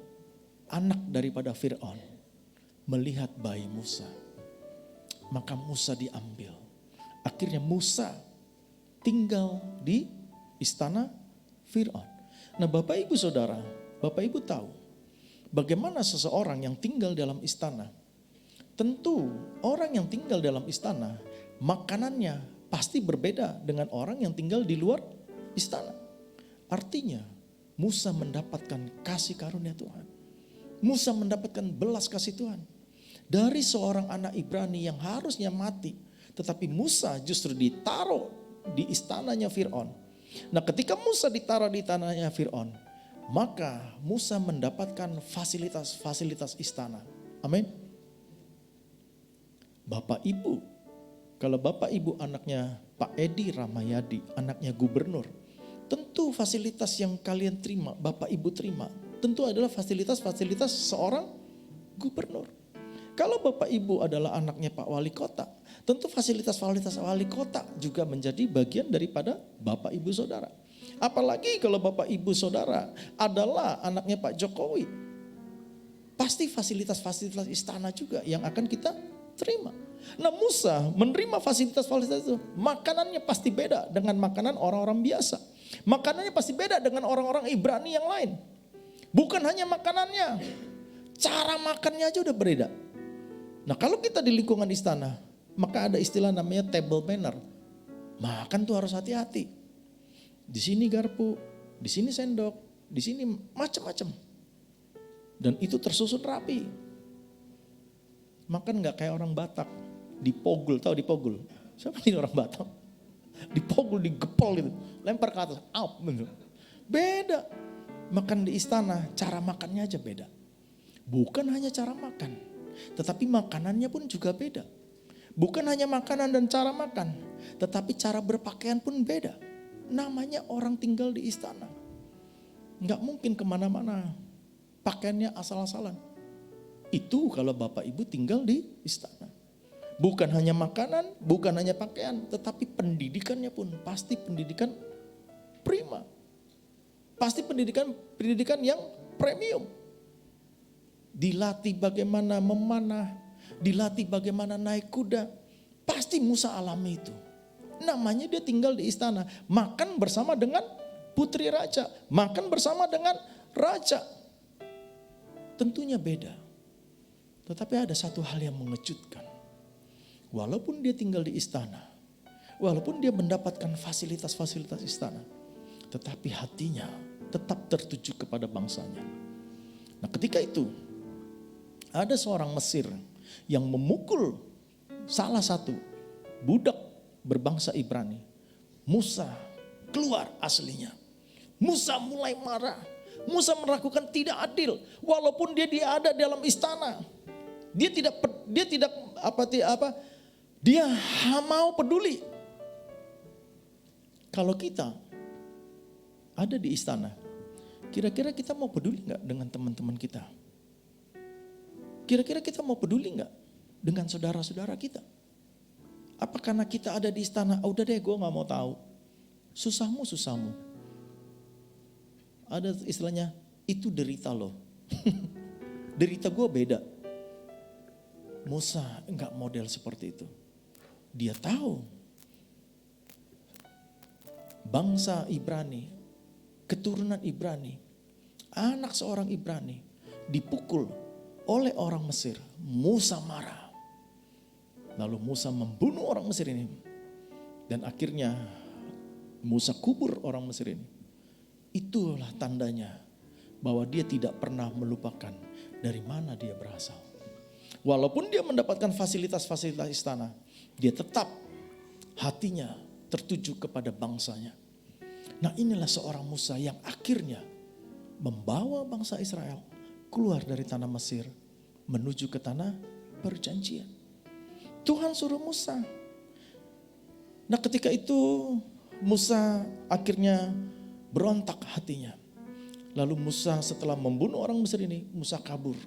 anak daripada Fir'aun melihat bayi Musa, maka Musa diambil. Akhirnya Musa tinggal di istana Fir'aun. Nah Bapak Ibu Saudara, Bapak Ibu tahu bagaimana seseorang yang tinggal dalam istana. Tentu orang yang tinggal dalam istana makanannya pasti berbeda dengan orang yang tinggal di luar istana. Artinya Musa mendapatkan kasih karunia Tuhan. Musa mendapatkan belas kasih Tuhan. Dari seorang anak Ibrani yang harusnya mati. Tetapi Musa justru ditaruh di istananya Fir'aun. Nah ketika Musa ditaruh di istananya Fir'aun, maka Musa mendapatkan fasilitas-fasilitas istana. Amin. Bapak Ibu, kalau Bapak Ibu anaknya Pak Edi Ramayadi, anaknya gubernur, tentu fasilitas yang kalian terima, Bapak Ibu terima, tentu adalah fasilitas-fasilitas seorang gubernur. Kalau Bapak Ibu adalah anaknya Pak Wali Kota, tentu fasilitas-fasilitas wali kota juga menjadi bagian daripada Bapak Ibu Saudara. Apalagi kalau Bapak Ibu Saudara adalah anaknya Pak Jokowi, pasti fasilitas-fasilitas istana juga yang akan kita terima. Nah Musa menerima fasilitas-fasilitas itu, makanannya pasti beda dengan makanan orang-orang biasa. Makanannya pasti beda dengan orang-orang Ibrani yang lain. Bukan hanya makanannya, cara makannya aja udah berbeda. Nah kalau kita di lingkungan istana, maka ada istilah namanya table manner. Makan tuh harus hati-hati. Di sini garpu, di sini sendok, di sini macam-macam. Dan itu tersusun rapi. Makan nggak kayak orang Batak, dipogul, tahu dipogul? Siapa ini orang Batak? Dipogul, digepol gitu, lempar ke atas, out gitu. Beda. Makan di istana, cara makannya aja beda. Bukan hanya cara makan, tetapi makanannya pun juga beda. Bukan hanya makanan dan cara makan, tetapi cara berpakaian pun beda. Namanya orang tinggal di istana. Nggak mungkin kemana-mana, pakaiannya asal-asalan. Itu kalau Bapak Ibu tinggal di istana. Bukan hanya makanan, bukan hanya pakaian, tetapi pendidikannya pun pasti pendidikan prima. Pasti pendidikan yang premium. Dilatih bagaimana memanah, dilatih bagaimana naik kuda. Pasti Musa alami itu. Namanya dia tinggal di istana, makan bersama dengan putri raja, makan bersama dengan raja. Tentunya beda. Tetapi ada satu hal yang mengejutkan. Walaupun dia tinggal di istana, walaupun dia mendapatkan fasilitas-fasilitas istana, tetapi hatinya tetap tertuju kepada bangsanya. Nah, ketika itu ada seorang Mesir yang memukul salah satu budak berbangsa Ibrani. Musa keluar aslinya. Musa mulai marah. Musa melakukan tidak adil walaupun dia ada dalam istana. Dia mau peduli. Kalau kita ada di istana, kira-kira kita mau peduli nggak dengan teman-teman kita? Kira-kira kita mau peduli nggak dengan saudara-saudara kita? Apa karena kita ada di istana, udah deh gue nggak mau tahu. Susahmu. Ada istilahnya, itu derita loh. Derita gue beda. Musa nggak model seperti itu. Dia tahu bangsa Ibrani, keturunan Ibrani, anak seorang Ibrani dipukul oleh orang Mesir. Musa marah. Lalu Musa membunuh orang Mesir ini. Dan akhirnya Musa kubur orang Mesir ini. Itulah tandanya bahwa dia tidak pernah melupakan dari mana dia berasal. Walaupun dia mendapatkan fasilitas-fasilitas istana, dia tetap hatinya tertuju kepada bangsanya. Nah, inilah seorang Musa yang akhirnya membawa bangsa Israel keluar dari tanah Mesir menuju ke tanah perjanjian. Tuhan suruh Musa. Nah, ketika itu Musa akhirnya berontak hatinya. Lalu Musa setelah membunuh orang Mesir ini, Musa kabur.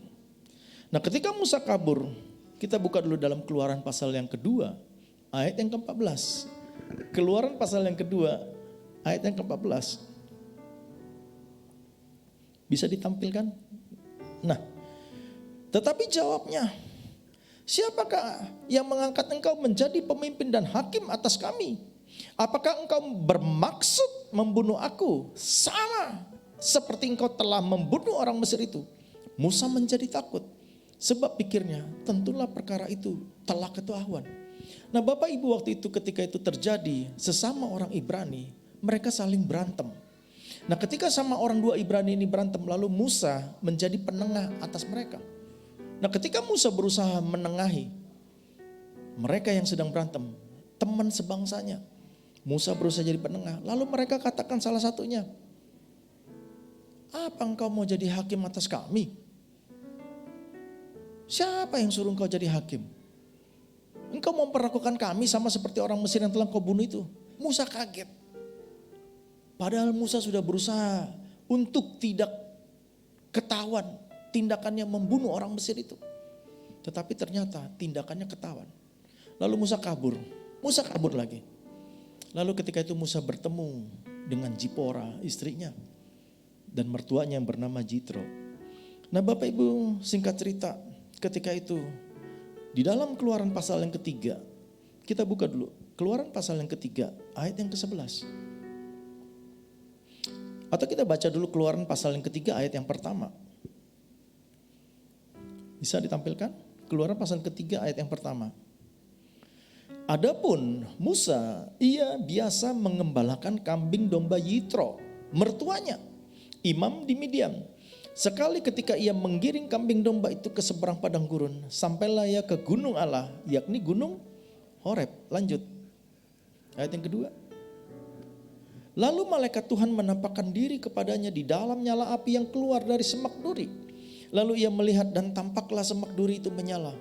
Nah, ketika Musa kabur, kita buka dulu dalam Keluaran pasal yang kedua, ayat yang ke-14. Keluaran pasal yang kedua, ayat yang ke-14. Bisa ditampilkan? Nah, tetapi jawabnya, siapakah yang mengangkat engkau menjadi pemimpin dan hakim atas kami? Apakah engkau bermaksud membunuh aku sama seperti engkau telah membunuh orang Mesir itu? Musa menjadi takut. Sebab pikirnya tentulah perkara itu telah ketahuan. Nah, Bapak Ibu, waktu itu ketika itu terjadi, sesama orang Ibrani mereka saling berantem. Nah, ketika sama orang dua Ibrani ini berantem, lalu Musa menjadi penengah atas mereka. Nah, ketika Musa berusaha menengahi mereka yang sedang berantem, teman sebangsanya, Musa berusaha jadi penengah. Lalu mereka katakan salah satunya, apa engkau mau jadi hakim atas kami? Siapa yang suruh engkau jadi hakim? Engkau mau memperlakukan kami sama seperti orang Mesir yang telah kau bunuh itu? Musa kaget. Padahal Musa sudah berusaha untuk tidak ketahuan tindakannya membunuh orang Mesir itu. Tetapi ternyata tindakannya ketahuan. Lalu Musa kabur. Musa kabur lagi. Lalu ketika itu Musa bertemu dengan Zipora, istrinya. Dan mertuanya yang bernama Jitro. Nah, Bapak Ibu, singkat cerita, ketika itu di dalam Keluaran pasal yang ketiga, kita buka dulu Keluaran pasal yang ketiga ayat yang ke-11. Atau kita baca dulu Keluaran pasal yang ketiga ayat yang pertama. Bisa ditampilkan? Keluaran pasal ketiga ayat yang pertama. Adapun Musa, ia biasa mengembalakan kambing domba Yitro, mertuanya, imam di Midian. Sekali ketika ia menggiring kambing domba itu ke seberang padang gurun, sampailah ia ke gunung Allah, yakni gunung Horeb. Lanjut, ayat yang kedua. Lalu malaikat Tuhan menampakkan diri kepadanya di dalam nyala api yang keluar dari semak duri. Lalu ia melihat dan tampaklah semak duri itu menyala,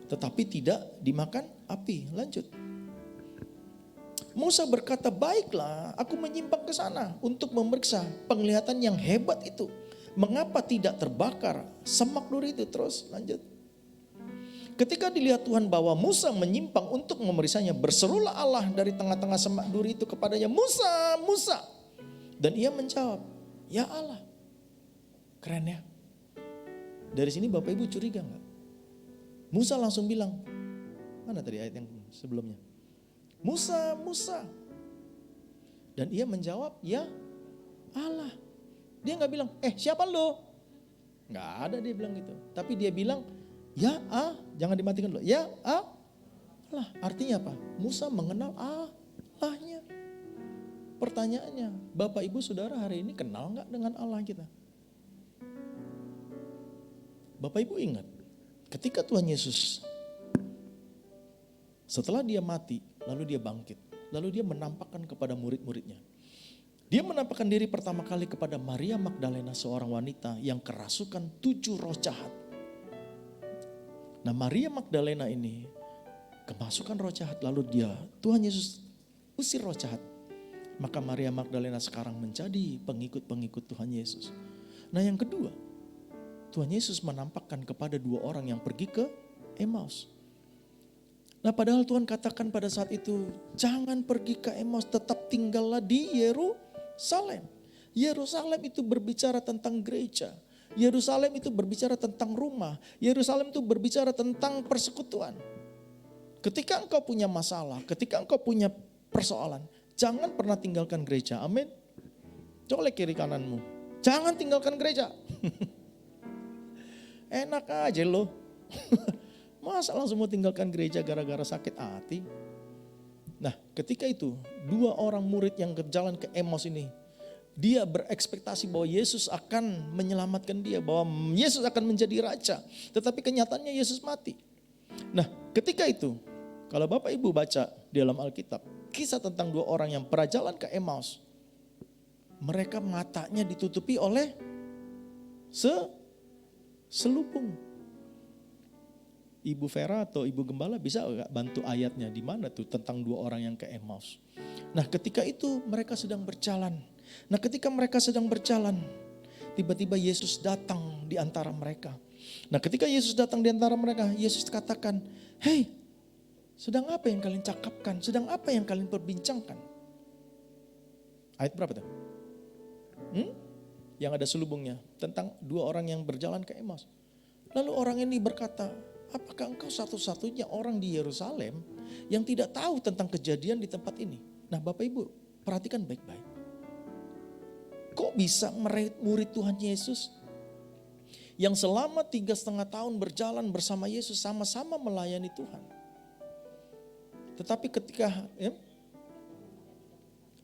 tetapi tidak dimakan api. Lanjut. Musa berkata, baiklah aku menyimpang ke sana untuk memeriksa penglihatan yang hebat itu. Mengapa tidak terbakar semak duri itu? Terus lanjut. Ketika dilihat Tuhan bahwa Musa menyimpang untuk memeriksanya, berserulah Allah dari tengah-tengah semak duri itu kepadanya, Musa, Musa. Dan ia menjawab, ya Allah. Keren ya. Dari sini Bapak Ibu curiga enggak? Musa langsung bilang, mana tadi ayat yang sebelumnya? Musa, Musa. Dan ia menjawab, ya Allah. Dia nggak bilang, siapa lo? Nggak ada dia bilang gitu. Tapi dia bilang, ya jangan dimatikan dulu. Ya Allah. Artinya apa? Musa mengenal Allahnya. Pertanyaannya, Bapak Ibu Saudara hari ini kenal nggak dengan Allah kita? Bapak Ibu ingat, ketika Tuhan Yesus setelah dia mati, lalu dia bangkit, lalu dia menampakkan kepada murid-muridnya. Dia menampakkan diri pertama kali kepada Maria Magdalena, seorang wanita yang kerasukan 7 roh jahat. Nah, Maria Magdalena ini kemasukan roh jahat, lalu Tuhan Yesus usir roh jahat. Maka Maria Magdalena sekarang menjadi pengikut-pengikut Tuhan Yesus. Nah, yang kedua, Tuhan Yesus menampakkan kepada 2 orang yang pergi ke Emmaus. Nah, padahal Tuhan katakan pada saat itu, jangan pergi ke Emmaus, tetap tinggallah di Yerusalem. Yerusalem itu berbicara tentang gereja. Yerusalem itu berbicara tentang rumah. Yerusalem itu berbicara tentang persekutuan. Ketika engkau punya masalah, ketika engkau punya persoalan, jangan pernah tinggalkan gereja. Amin. Colek kiri kananmu. Jangan tinggalkan gereja. Enak aja loh. Masa langsung mau tinggalkan gereja gara-gara sakit hati? Nah, ketika itu 2 orang murid yang berjalan ke Emmaus ini, dia berekspektasi bahwa Yesus akan menyelamatkan dia, bahwa Yesus akan menjadi raja. Tetapi kenyataannya Yesus mati. Nah, ketika itu, kalau Bapak Ibu baca di dalam Alkitab, kisah tentang 2 orang yang berjalan ke Emmaus, mereka matanya ditutupi oleh selubung. Ibu Vera atau Ibu Gembala bisa gak bantu ayatnya di mana tuh tentang 2 orang yang ke Emmaus. Nah, ketika itu mereka sedang berjalan. Nah, ketika mereka sedang berjalan, tiba-tiba Yesus datang di antara mereka. Nah, ketika Yesus datang di antara mereka, Yesus katakan, "Hei, sedang apa yang kalian cakapkan? Sedang apa yang kalian perbincangkan?" Ayat berapa tuh? Yang ada selubungnya tentang 2 orang yang berjalan ke Emmaus. Lalu orang ini berkata, apakah engkau satu-satunya orang di Yerusalem yang tidak tahu tentang kejadian di tempat ini? Nah, Bapak Ibu perhatikan baik-baik. Kok bisa murid Tuhan Yesus yang selama 3,5 tahun berjalan bersama Yesus sama-sama melayani Tuhan. Tetapi ketika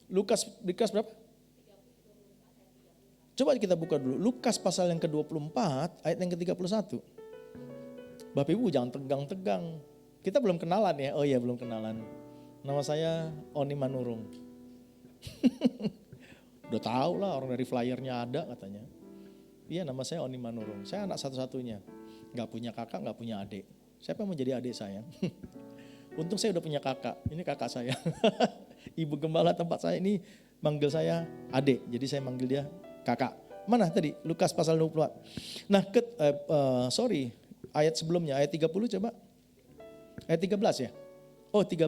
Lukas berapa? Coba kita buka dulu. Lukas pasal yang ke-24 ayat yang ke-31. Bapak Ibu jangan tegang-tegang. Kita belum kenalan ya. Oh iya belum kenalan. Nama saya Oni Manurung. Udah tahu lah orang dari flyernya ada katanya. Iya nama saya Oni Manurung. Saya anak satu-satunya. Gak punya kakak, gak punya adik. Siapa yang mau jadi adik saya? Untung saya udah punya kakak. Ini kakak saya. Ibu Gembala tempat saya ini manggil saya adik. Jadi saya manggil dia kakak. Mana tadi? Lukas pasal 24. Nah ayat sebelumnya, ayat 30 coba. Ayat 13 ya? Oh 13.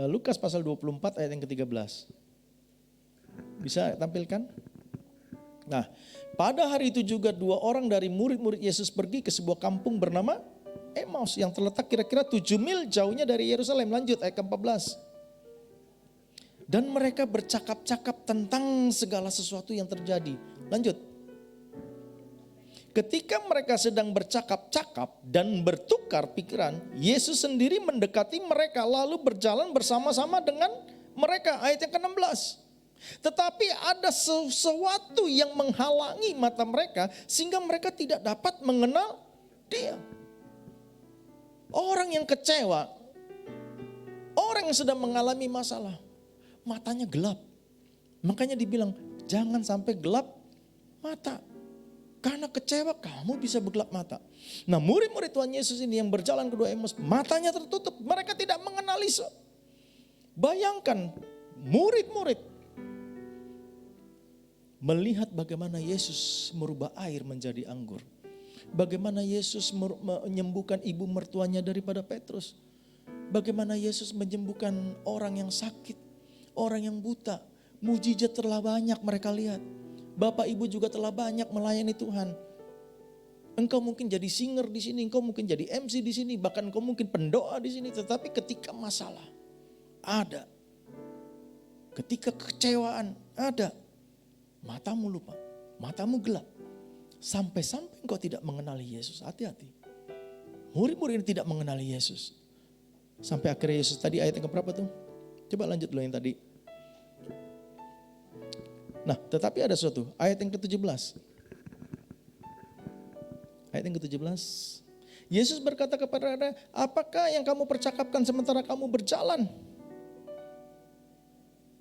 Lukas pasal 24 ayat yang ke-13. Bisa tampilkan? Nah, pada hari itu juga 2 orang dari murid-murid Yesus pergi ke sebuah kampung bernama Emmaus yang terletak kira-kira 7 mil jauhnya dari Yerusalem. Lanjut ayat ke-14. Dan mereka bercakap-cakap tentang segala sesuatu yang terjadi. Lanjut. Ketika mereka sedang bercakap-cakap dan bertukar pikiran, Yesus sendiri mendekati mereka lalu berjalan bersama-sama dengan mereka. Ayat yang ke-16. Tetapi ada sesuatu yang menghalangi mata mereka sehingga mereka tidak dapat mengenal Dia. Orang yang kecewa, orang yang sedang mengalami masalah, matanya gelap. Makanya dibilang jangan sampai gelap mata. Karena kecewa kamu bisa bergelap mata. Nah, murid-murid Tuhan Yesus ini yang berjalan ke dua Emmaus, matanya tertutup, mereka tidak mengenali Yesus. Bayangkan murid-murid melihat bagaimana Yesus merubah air menjadi anggur. Bagaimana Yesus menyembuhkan ibu mertuanya daripada Petrus. Bagaimana Yesus menyembuhkan orang yang sakit, orang yang buta. Mujizat telah banyak mereka lihat. Bapak ibu juga telah banyak melayani Tuhan. Engkau mungkin jadi singer di sini, engkau mungkin jadi MC di sini, bahkan engkau mungkin pendoa di sini. Tetapi ketika masalah ada, ketika kekecewaan ada, matamu lupa, matamu gelap. Sampai-sampai engkau tidak mengenali Yesus. Hati-hati. Murid-murid ini tidak mengenali Yesus. Sampai akhirnya Yesus tadi ayat yang keberapa tuh? Coba lanjut dulu yang tadi. Nah, tetapi ada sesuatu, ayat yang ke-17. Ayat yang ke-17. Yesus berkata kepada mereka, apakah yang kamu percakapkan sementara kamu berjalan?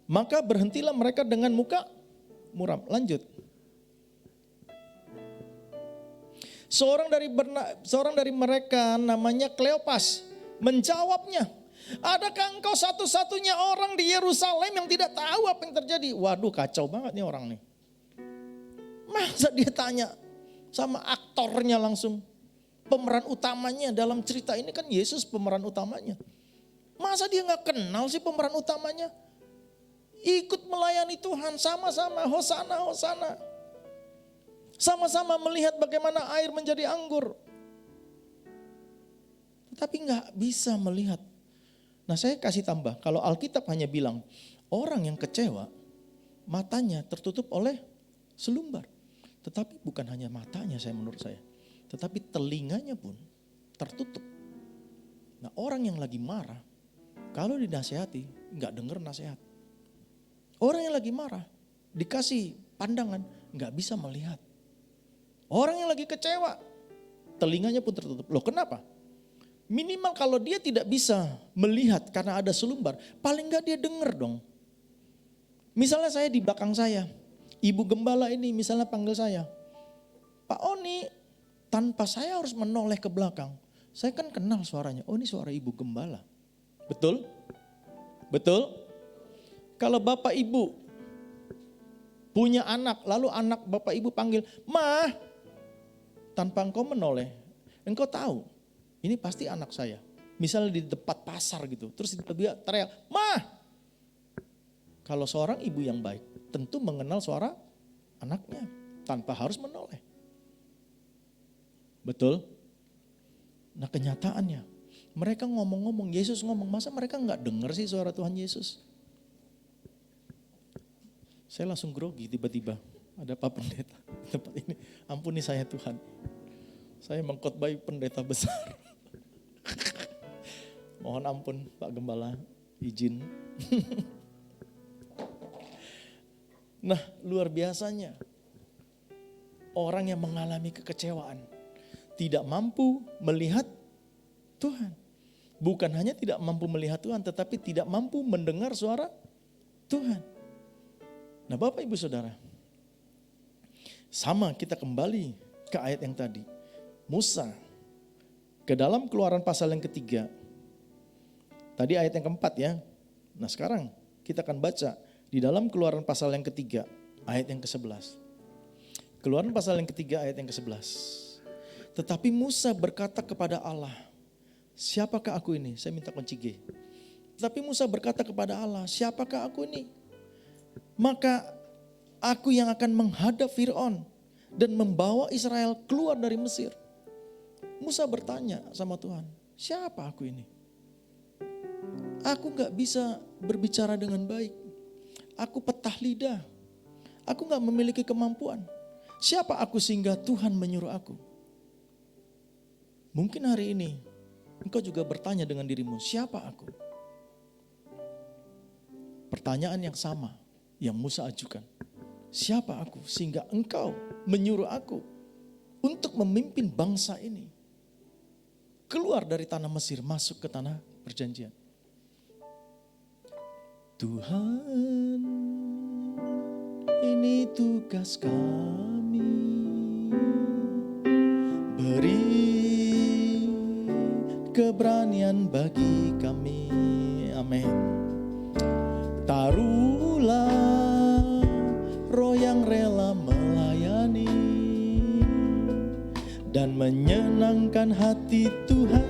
Maka berhentilah mereka dengan muka muram. Lanjut. Seorang dari mereka namanya Kleopas menjawabnya, adakah engkau satu-satunya orang di Yerusalem yang tidak tahu apa yang terjadi? Waduh, kacau banget nih orang nih. Masa dia tanya sama aktornya langsung. Pemeran utamanya dalam cerita ini kan Yesus pemeran utamanya. Masa dia gak kenal sih pemeran utamanya? Ikut melayani Tuhan sama-sama, hosana, hosana. Sama-sama melihat bagaimana air menjadi anggur. Tapi gak bisa melihat. Nah, saya kasih tambah, kalau Alkitab hanya bilang orang yang kecewa matanya tertutup oleh selumbar. Tetapi bukan hanya matanya menurut saya, tetapi telinganya pun tertutup. Nah, orang yang lagi marah kalau dinasehati nggak dengar nasihat. Orang yang lagi marah dikasih pandangan nggak bisa melihat. Orang yang lagi kecewa telinganya pun tertutup. Loh, kenapa? Minimal kalau dia tidak bisa melihat karena ada selumbar, paling enggak dia dengar dong. Misalnya saya di belakang saya, ibu gembala ini misalnya panggil saya, Pak Oni, tanpa saya harus menoleh ke belakang, saya kan kenal suaranya, oh ini suara ibu gembala. Betul? Betul? Kalau bapak ibu punya anak, lalu anak bapak ibu panggil, Ma, tanpa engkau menoleh, engkau tahu, ini pasti anak saya. Misalnya di depan pasar gitu, terus dia teriak, Ma. Kalau seorang ibu yang baik, tentu mengenal suara anaknya, tanpa harus menoleh. Betul? Nah, kenyataannya, mereka ngomong-ngomong, Yesus ngomong, masa mereka gak dengar sih suara Tuhan Yesus? Saya langsung grogi tiba-tiba, ada Pak Pendeta di tempat ini, ampuni saya Tuhan. Saya mengkhotbah pendeta besar. Mohon ampun Pak Gembala, izin. Nah, luar biasanya orang yang mengalami kekecewaan tidak mampu melihat Tuhan. Bukan hanya tidak mampu melihat Tuhan, tetapi tidak mampu mendengar suara Tuhan. Nah, Bapak Ibu Saudara, sama kita kembali ke ayat yang tadi. Musa, ke dalam Keluaran pasal yang ketiga. Tadi ayat yang keempat ya. Nah, sekarang kita akan baca di dalam Keluaran pasal yang ketiga, ayat yang ke-11. Keluaran pasal yang ketiga, ayat yang ke-11. Tetapi Musa berkata kepada Allah, siapakah aku ini? Saya minta kunci G. Tetapi Musa berkata kepada Allah, siapakah aku ini? Maka aku yang akan menghadap Fir'aun dan membawa Israel keluar dari Mesir. Musa bertanya sama Tuhan, siapa aku ini? Aku gak bisa berbicara dengan baik. Aku petah lidah. Aku gak memiliki kemampuan. Siapa aku sehingga Tuhan menyuruh aku? Mungkin hari ini engkau juga bertanya dengan dirimu, siapa aku? Pertanyaan yang sama yang Musa ajukan. Siapa aku sehingga engkau menyuruh aku untuk memimpin bangsa ini keluar dari tanah Mesir masuk ke tanah perjanjian? Tuhan, ini tugas kami, beri keberanian bagi kami. Amin. Taruhlah roh yang rela melayani dan menyenangkan hati Tuhan,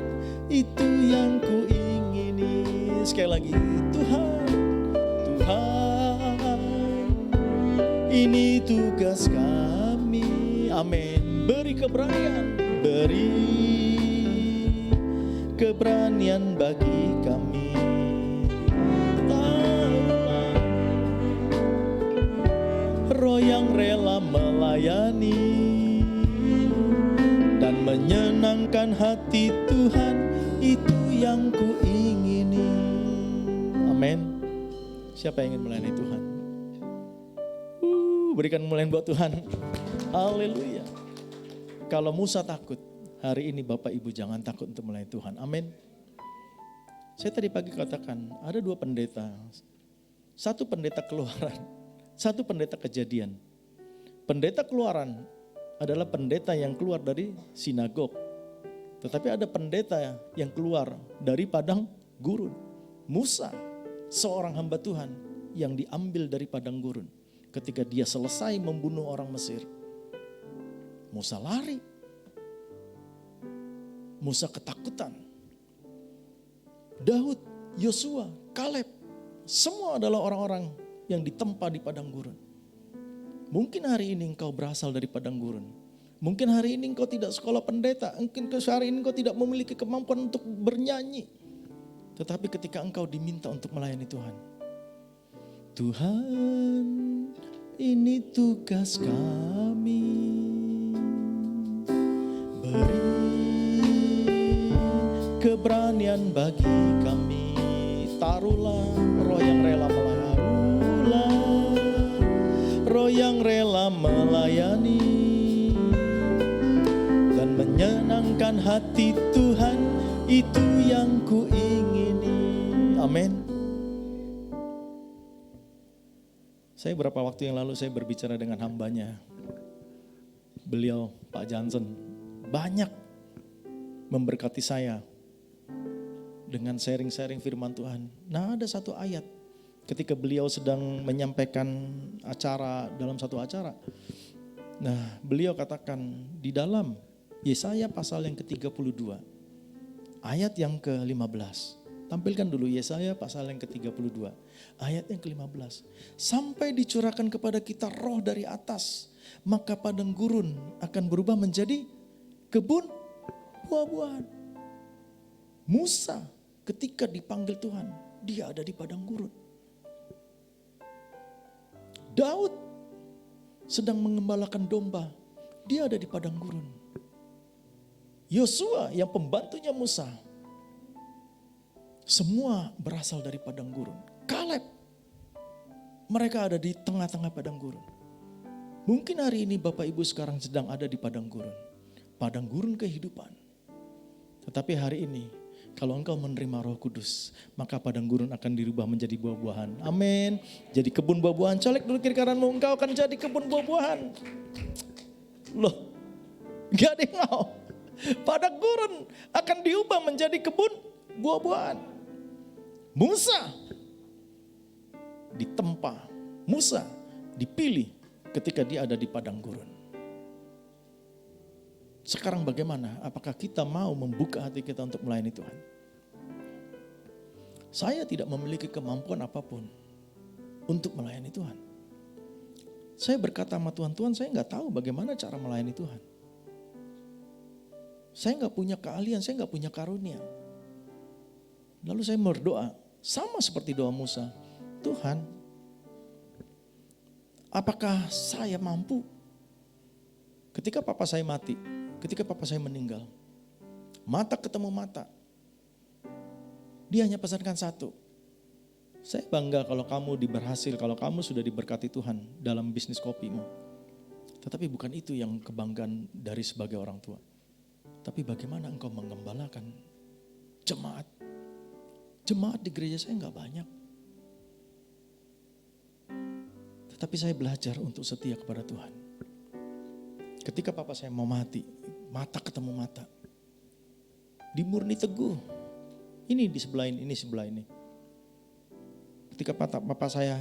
itu yang kuingini. Sekali lagi, Tuhan, ini tugas kami. Amin. Beri keberanian bagi kami. Taruhlah roh yang rela melayani dan menyenangkan hati Tuhan, itu yang kuingini. Amin. Siapa yang ingin melayani Tuhan? Berikan kemuliaan buat Tuhan. Haleluya. Kalau Musa takut, hari ini Bapak Ibu jangan takut untuk melayani Tuhan. Amin. Saya tadi pagi katakan ada 2 pendeta. 1 pendeta Keluaran, 1 pendeta Kejadian. Pendeta Keluaran adalah pendeta yang keluar dari sinagog. Tetapi ada pendeta yang keluar dari padang gurun. Musa, seorang hamba Tuhan yang diambil dari padang gurun. Ketika dia selesai membunuh orang Mesir, Musa lari. Musa ketakutan. Daud, Yosua, Kaleb, semua adalah orang-orang yang ditempa di padang gurun. Mungkin hari ini engkau berasal dari padang gurun. Mungkin hari ini engkau tidak sekolah pendeta. Mungkin hari ini engkau tidak memiliki kemampuan untuk bernyanyi. Tetapi ketika engkau diminta untuk melayani Tuhan, Tuhan, ini tugas kami, beri keberanian bagi kami. Taruhlah roh yang rela melayani dan menyenangkan hati Tuhan, itu yang kuingini. Amin. Saya beberapa waktu yang lalu saya berbicara dengan hambanya. Beliau Pak Johnson banyak memberkati saya dengan sharing-sharing firman Tuhan. Nah, ada satu ayat ketika beliau sedang menyampaikan acara dalam satu acara. Nah, beliau katakan di dalam Yesaya pasal yang ke-32 ayat yang ke-15. Tampilkan dulu Yesaya pasal yang ke-32 ayat yang ke-15. Sampai dicurahkan kepada kita roh dari atas, maka padang gurun akan berubah menjadi kebun buah-buahan. Musa ketika dipanggil Tuhan, dia ada di padang gurun. Daud sedang mengembalakan domba, dia ada di padang gurun. Yosua yang pembantunya Musa, semua berasal dari padang gurun. Kaleb, mereka ada di tengah-tengah padang gurun. Mungkin hari ini Bapak Ibu sekarang sedang ada di padang gurun. Padang gurun kehidupan. Tetapi hari ini, kalau engkau menerima Roh Kudus, maka padang gurun akan dirubah menjadi buah-buahan. Amin. Jadi kebun buah-buahan. Colek dulu kiri kananmu, engkau akan jadi kebun buah-buahan. Loh, gak ada yang mau. Padang gurun akan diubah menjadi kebun buah-buahan. Musa ditempa, Musa dipilih ketika dia ada di padang gurun. Sekarang bagaimana? Apakah kita mau membuka hati kita untuk melayani Tuhan? Saya tidak memiliki kemampuan apapun untuk melayani Tuhan. Saya berkata sama Tuhan, Tuhan saya gak tahu bagaimana cara melayani Tuhan. Saya gak punya keahlian, saya gak punya karunia. Lalu saya berdoa, sama seperti doa Musa. Tuhan, apakah saya mampu Ketika papa saya mati, ketika papa saya meninggal, mata ketemu mata. Dia hanya pesankan satu. Saya bangga kalau kamu berhasil, kalau kamu sudah diberkati Tuhan dalam bisnis kopimu. Tetapi bukan itu yang kebanggaan dari sebagai orang tua. Tapi bagaimana engkau mengembalakan jemaat. Jemaat di gereja saya enggak banyak. Tetapi saya belajar untuk setia kepada Tuhan. Ketika papa saya mau mati, mata ketemu mata. Di murni teguh. Ini di sebelah ini sebelah ini. Ketika papa saya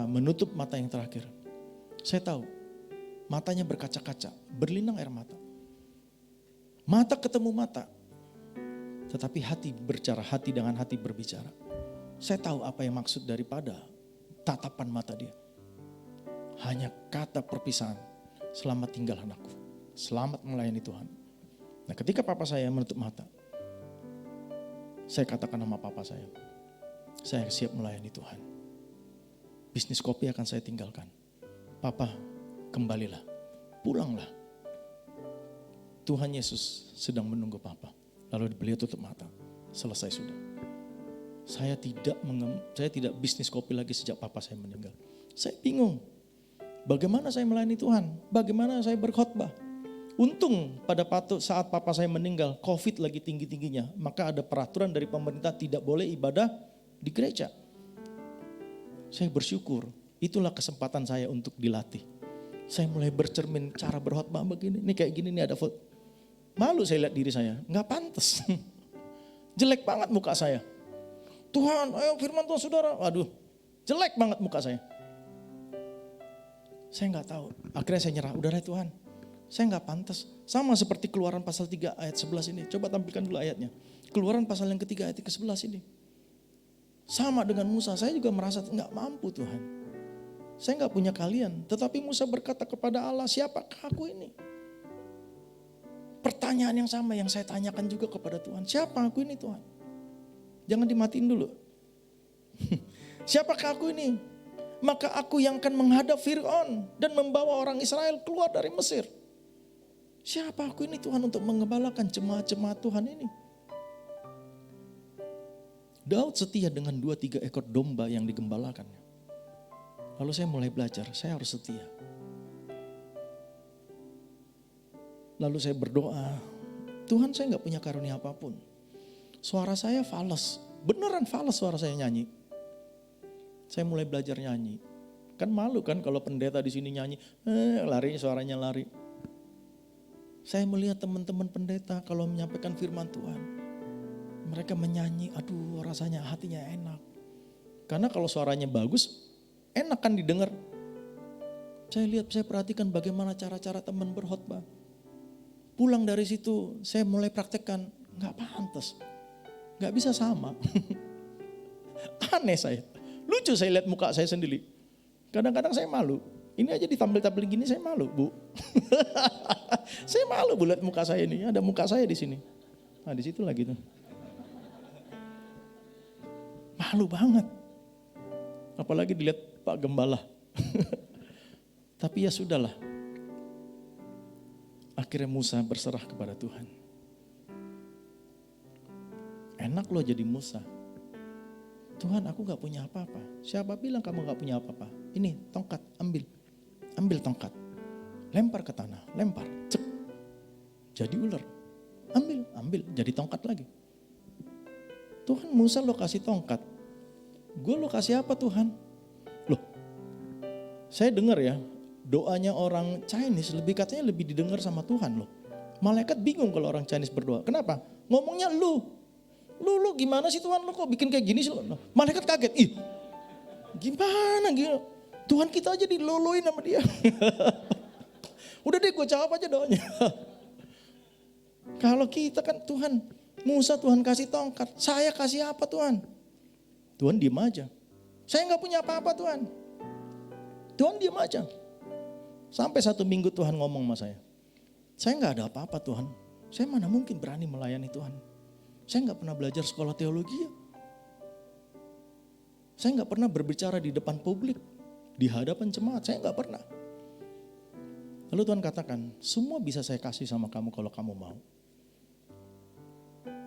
menutup mata yang terakhir. Saya tahu matanya berkaca-kaca, berlinang air mata. Mata ketemu mata. Tetapi hati berbicara, hati dengan hati berbicara. Saya tahu apa yang maksud daripada tatapan mata dia. Hanya kata perpisahan. Selamat tinggal anakku. Selamat melayani Tuhan. Nah, ketika papa saya menutup mata, saya katakan nama papa saya siap melayani Tuhan. Bisnis kopi akan saya tinggalkan. Papa, kembalilah, pulanglah. Tuhan Yesus sedang menunggu papa. Lalu beliau tutup mata, selesai sudah. Saya tidak bisnis kopi lagi sejak papa saya meninggal. Saya bingung, bagaimana saya melayani Tuhan, bagaimana saya berkhotbah. Untung pada saat papa saya meninggal, COVID lagi tinggi-tingginya. Maka ada peraturan dari pemerintah tidak boleh ibadah di gereja. Saya bersyukur, itulah kesempatan saya untuk dilatih. Saya mulai bercermin cara berkhotbah begini. Ini kayak gini nih ada foto. Malu saya lihat diri saya, gak pantas. Jelek banget muka saya. Tuhan, ayo firman Tuhan saudara. Waduh, jelek banget muka saya. Saya gak tahu, akhirnya saya nyerah. Udah deh Tuhan. Saya nggak pantas. Sama seperti Keluaran pasal 3 ayat 11 ini. Coba tampilkan dulu ayatnya. Keluaran pasal yang ketiga ayat ke-11 ini. Sama dengan Musa, saya juga merasa nggak mampu Tuhan. Saya nggak punya kalian. Tetapi Musa berkata kepada Allah, siapakah aku ini? Pertanyaan yang sama yang saya tanyakan juga kepada Tuhan. Siapa aku ini Tuhan? Jangan dimatiin dulu. Siapakah aku ini? Maka aku yang akan menghadap Fir'aun dan membawa orang Israel keluar dari Mesir. Siapa aku ini Tuhan untuk mengembalakan jemaat-jemaat Tuhan ini? Daud setia dengan 2-3 ekor domba yang digembalakannya. Lalu saya mulai belajar, saya harus setia. Lalu saya berdoa, Tuhan saya gak punya karunia apapun. Suara saya fales, beneran fales suara saya nyanyi. Saya mulai belajar nyanyi. Kan malu kan kalau pendeta di sini nyanyi, lari suaranya lari. Saya melihat teman-teman pendeta kalau menyampaikan firman Tuhan. Mereka menyanyi, aduh rasanya hatinya enak. Karena kalau suaranya bagus, enak kan didengar. Saya perhatikan bagaimana cara-cara teman berkhotbah. Pulang dari situ, saya mulai praktekkan, gak pantas. Gak bisa sama. Aneh saya. Lucu saya lihat muka saya sendiri. Kadang-kadang saya malu. Ini aja ditampil-tampil gini saya malu, Bu. Saya malu Bu lihat muka saya ini. Ada muka saya di sini. Nah, di situ lagi tuh. Malu banget. Apalagi dilihat Pak Gembala. Tapi ya sudahlah. Akhirnya Musa berserah kepada Tuhan. Enak loh jadi Musa. Tuhan, aku gak punya apa-apa. Siapa bilang kamu gak punya apa-apa? Ini tongkat, ambil. Ambil tongkat. Lempar ke tanah, lempar. Cek. Jadi ular. Ambil. Jadi tongkat lagi. Tuhan, Musa lo kasih tongkat. Gue lo kasih apa Tuhan? Loh, saya dengar ya, doanya orang Chinese katanya lebih didengar sama Tuhan loh. Malaikat bingung kalau orang Chinese berdoa. Kenapa? Ngomongnya lu gimana sih Tuhan, lu kok bikin kayak gini sih? Malaikat kaget, gimana gitu? Tuhan kita aja diloloin sama dia. Udah deh gue jawab aja doanya. Kalau kita kan Tuhan, Musa Tuhan kasih tongkat, saya kasih apa Tuhan? Tuhan diem aja. Saya gak punya apa-apa Tuhan. Tuhan diem aja. Sampai 1 minggu Tuhan ngomong sama saya gak ada apa-apa Tuhan. Saya mana mungkin berani melayani Tuhan. Saya gak pernah belajar sekolah teologi ya. Saya gak pernah berbicara di depan publik, di hadapan jemaat, saya gak pernah. Lalu Tuhan katakan, semua bisa saya kasih sama kamu kalau kamu mau.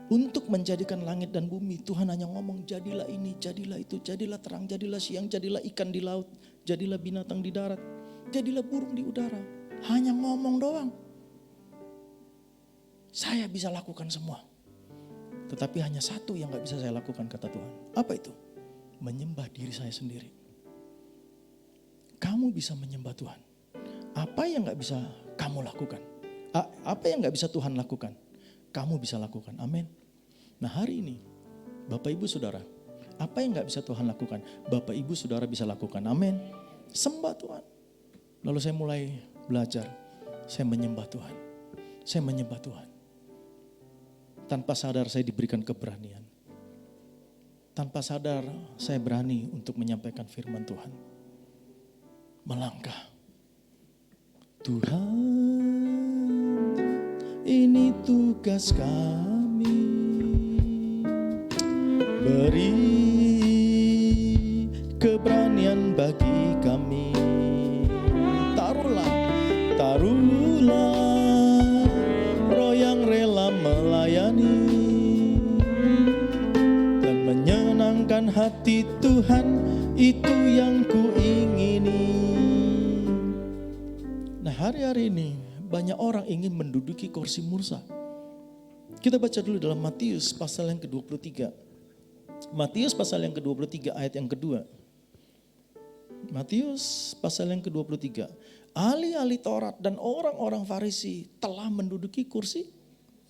Untuk menjadikan langit dan bumi, Tuhan hanya ngomong jadilah ini, jadilah itu, jadilah terang, jadilah siang, jadilah ikan di laut, jadilah binatang di darat, jadilah burung di udara. Hanya ngomong doang. Saya bisa lakukan semua. Tetapi hanya satu yang gak bisa saya lakukan, kata Tuhan. Apa itu? Menyembah diri saya sendiri. Kamu bisa menyembah Tuhan. Apa yang gak bisa kamu lakukan? Apa yang gak bisa Tuhan lakukan? Kamu bisa lakukan, amin. Nah hari ini, Bapak Ibu Saudara, apa yang gak bisa Tuhan lakukan? Bapak Ibu Saudara bisa lakukan, amin. Sembah Tuhan. Lalu saya mulai belajar, saya menyembah Tuhan. Saya menyembah Tuhan. Tanpa sadar saya diberikan keberanian. Tanpa sadar saya berani untuk menyampaikan firman Tuhan. Melangkah. Tuhan, ini tugas kami, beri keberanian bagi kami. Taruhlah roh yang rela melayani dan menyenangkan hati Tuhan, itu yang kuingini. Nah hari-hari ini banyak orang ingin menduduki kursi Musa. Kita baca dulu dalam Matius pasal yang ke-23. Matius pasal yang ke-23 ayat yang kedua. Matius pasal yang ke-23. Ahli-ahli Taurat dan orang-orang Farisi telah menduduki kursi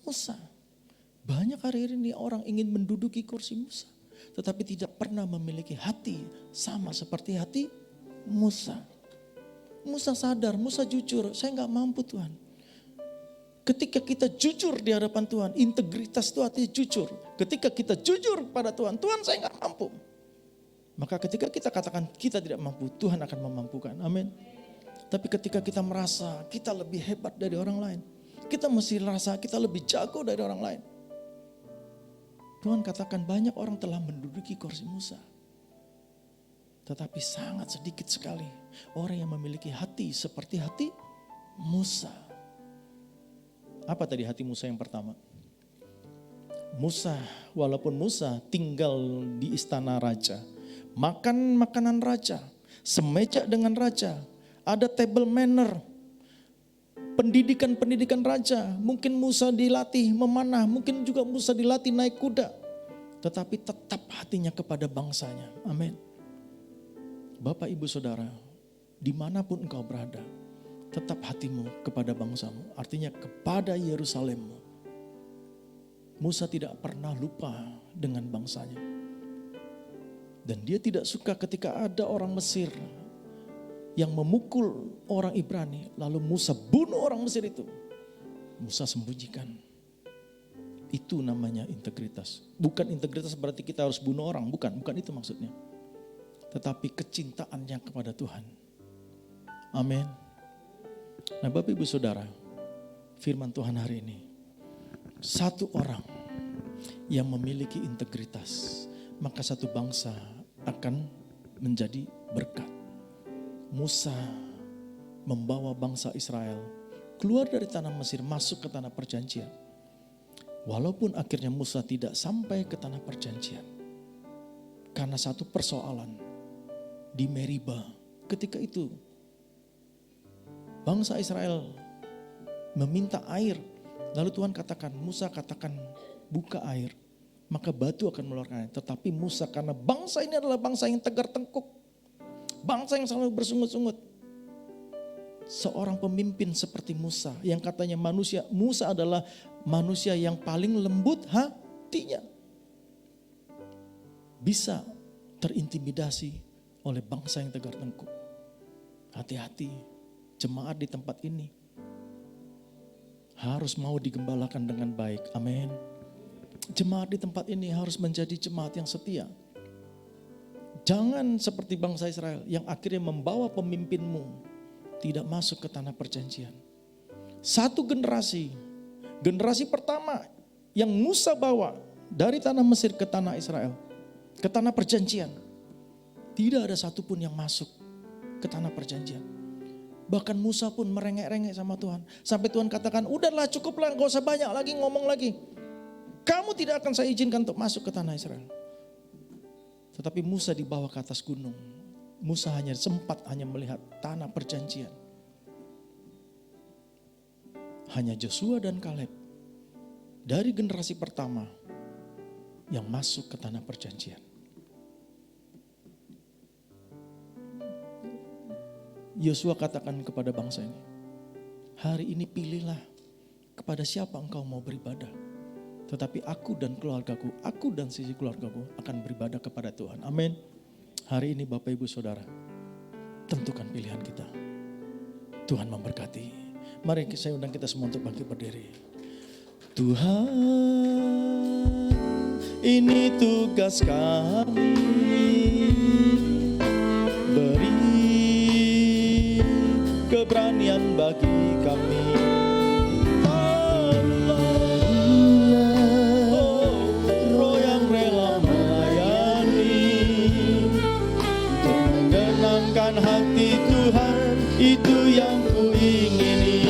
Musa. Banyak hari ini orang ingin menduduki kursi Musa, tetapi tidak pernah memiliki hati sama seperti hati Musa. Musa sadar, Musa jujur, saya gak mampu Tuhan. Ketika kita jujur di hadapan Tuhan, integritas itu artinya jujur. Ketika kita jujur pada Tuhan, Tuhan saya gak mampu. Maka ketika kita katakan kita tidak mampu, Tuhan akan memampukan, amin. Tapi ketika kita merasa kita lebih hebat dari orang lain, kita mesti rasa kita lebih jago dari orang lain. Tuhan katakan banyak orang telah menduduki kursi Musa. Tetapi sangat sedikit sekali orang yang memiliki hati seperti hati Musa. Apa tadi hati Musa yang pertama? Musa, walaupun Musa tinggal di istana raja, makan makanan raja, semeja dengan raja, ada table manner, pendidikan raja. Mungkin Musa dilatih memanah, mungkin juga Musa dilatih naik kuda. Tetapi tetap hatinya kepada bangsanya, amin. Bapak Ibu Saudara, dimanapun engkau berada, tetap hatimu kepada bangsamu, artinya kepada Yerusalemmu. Musa tidak pernah lupa dengan bangsanya. Dan dia tidak suka ketika ada orang Mesir yang memukul orang Ibrani, lalu Musa bunuh orang Mesir itu. Musa sembunyikan. Itu namanya integritas. Bukan integritas berarti kita harus bunuh orang, bukan itu maksudnya. Tetapi kecintaannya kepada Tuhan. Amin. Nah Bapak Ibu Saudara, firman Tuhan hari ini. Satu orang yang memiliki integritas, maka satu bangsa akan menjadi berkat. Musa membawa bangsa Israel keluar dari tanah Mesir masuk ke tanah perjanjian. Walaupun akhirnya Musa tidak sampai ke tanah perjanjian. Karena satu persoalan di Meriba. Ketika itu bangsa Israel meminta air. Lalu Tuhan katakan, Musa katakan buka air. Maka batu akan mengeluarkan air. Tetapi Musa karena bangsa ini adalah bangsa yang tegar tengkuk. Bangsa yang selalu bersungut-sungut. Seorang pemimpin seperti Musa yang katanya Musa adalah manusia yang paling lembut hatinya. Bisa terintimidasi oleh bangsa yang tegar tengkuk. Hati-hati jemaat di tempat ini harus mau digembalakan dengan baik. Amin. Jemaat di tempat ini harus menjadi jemaat yang setia. Jangan seperti bangsa Israel yang akhirnya membawa pemimpinmu tidak masuk ke tanah perjanjian. Satu generasi pertama yang Musa bawa dari tanah Mesir ke tanah Israel, ke tanah perjanjian. Tidak ada satupun yang masuk ke tanah perjanjian. Bahkan Musa pun merengek-rengek sama Tuhan. Sampai Tuhan katakan, udahlah cukuplah, gak usah banyak lagi ngomong lagi. Kamu tidak akan saya izinkan untuk masuk ke tanah Israel. Tetapi Musa dibawa ke atas gunung. Musa sempat melihat tanah perjanjian. Hanya Joshua dan Kaleb dari generasi pertama yang masuk ke tanah perjanjian. Yosua katakan kepada bangsa ini, hari ini pilihlah kepada siapa engkau mau beribadah. Tetapi aku dan keluargaku, aku dan sisi keluargaku akan beribadah kepada Tuhan. Amin. Hari ini Bapak Ibu Saudara, tentukan pilihan kita. Tuhan memberkati. Mari saya undang kita semua untuk bangkit berdiri. Tuhan, ini tugas kami. Beri keberanian bagi kami. Roh yang rela melayani, menyenangkan hati Tuhan, itu yang kuingini.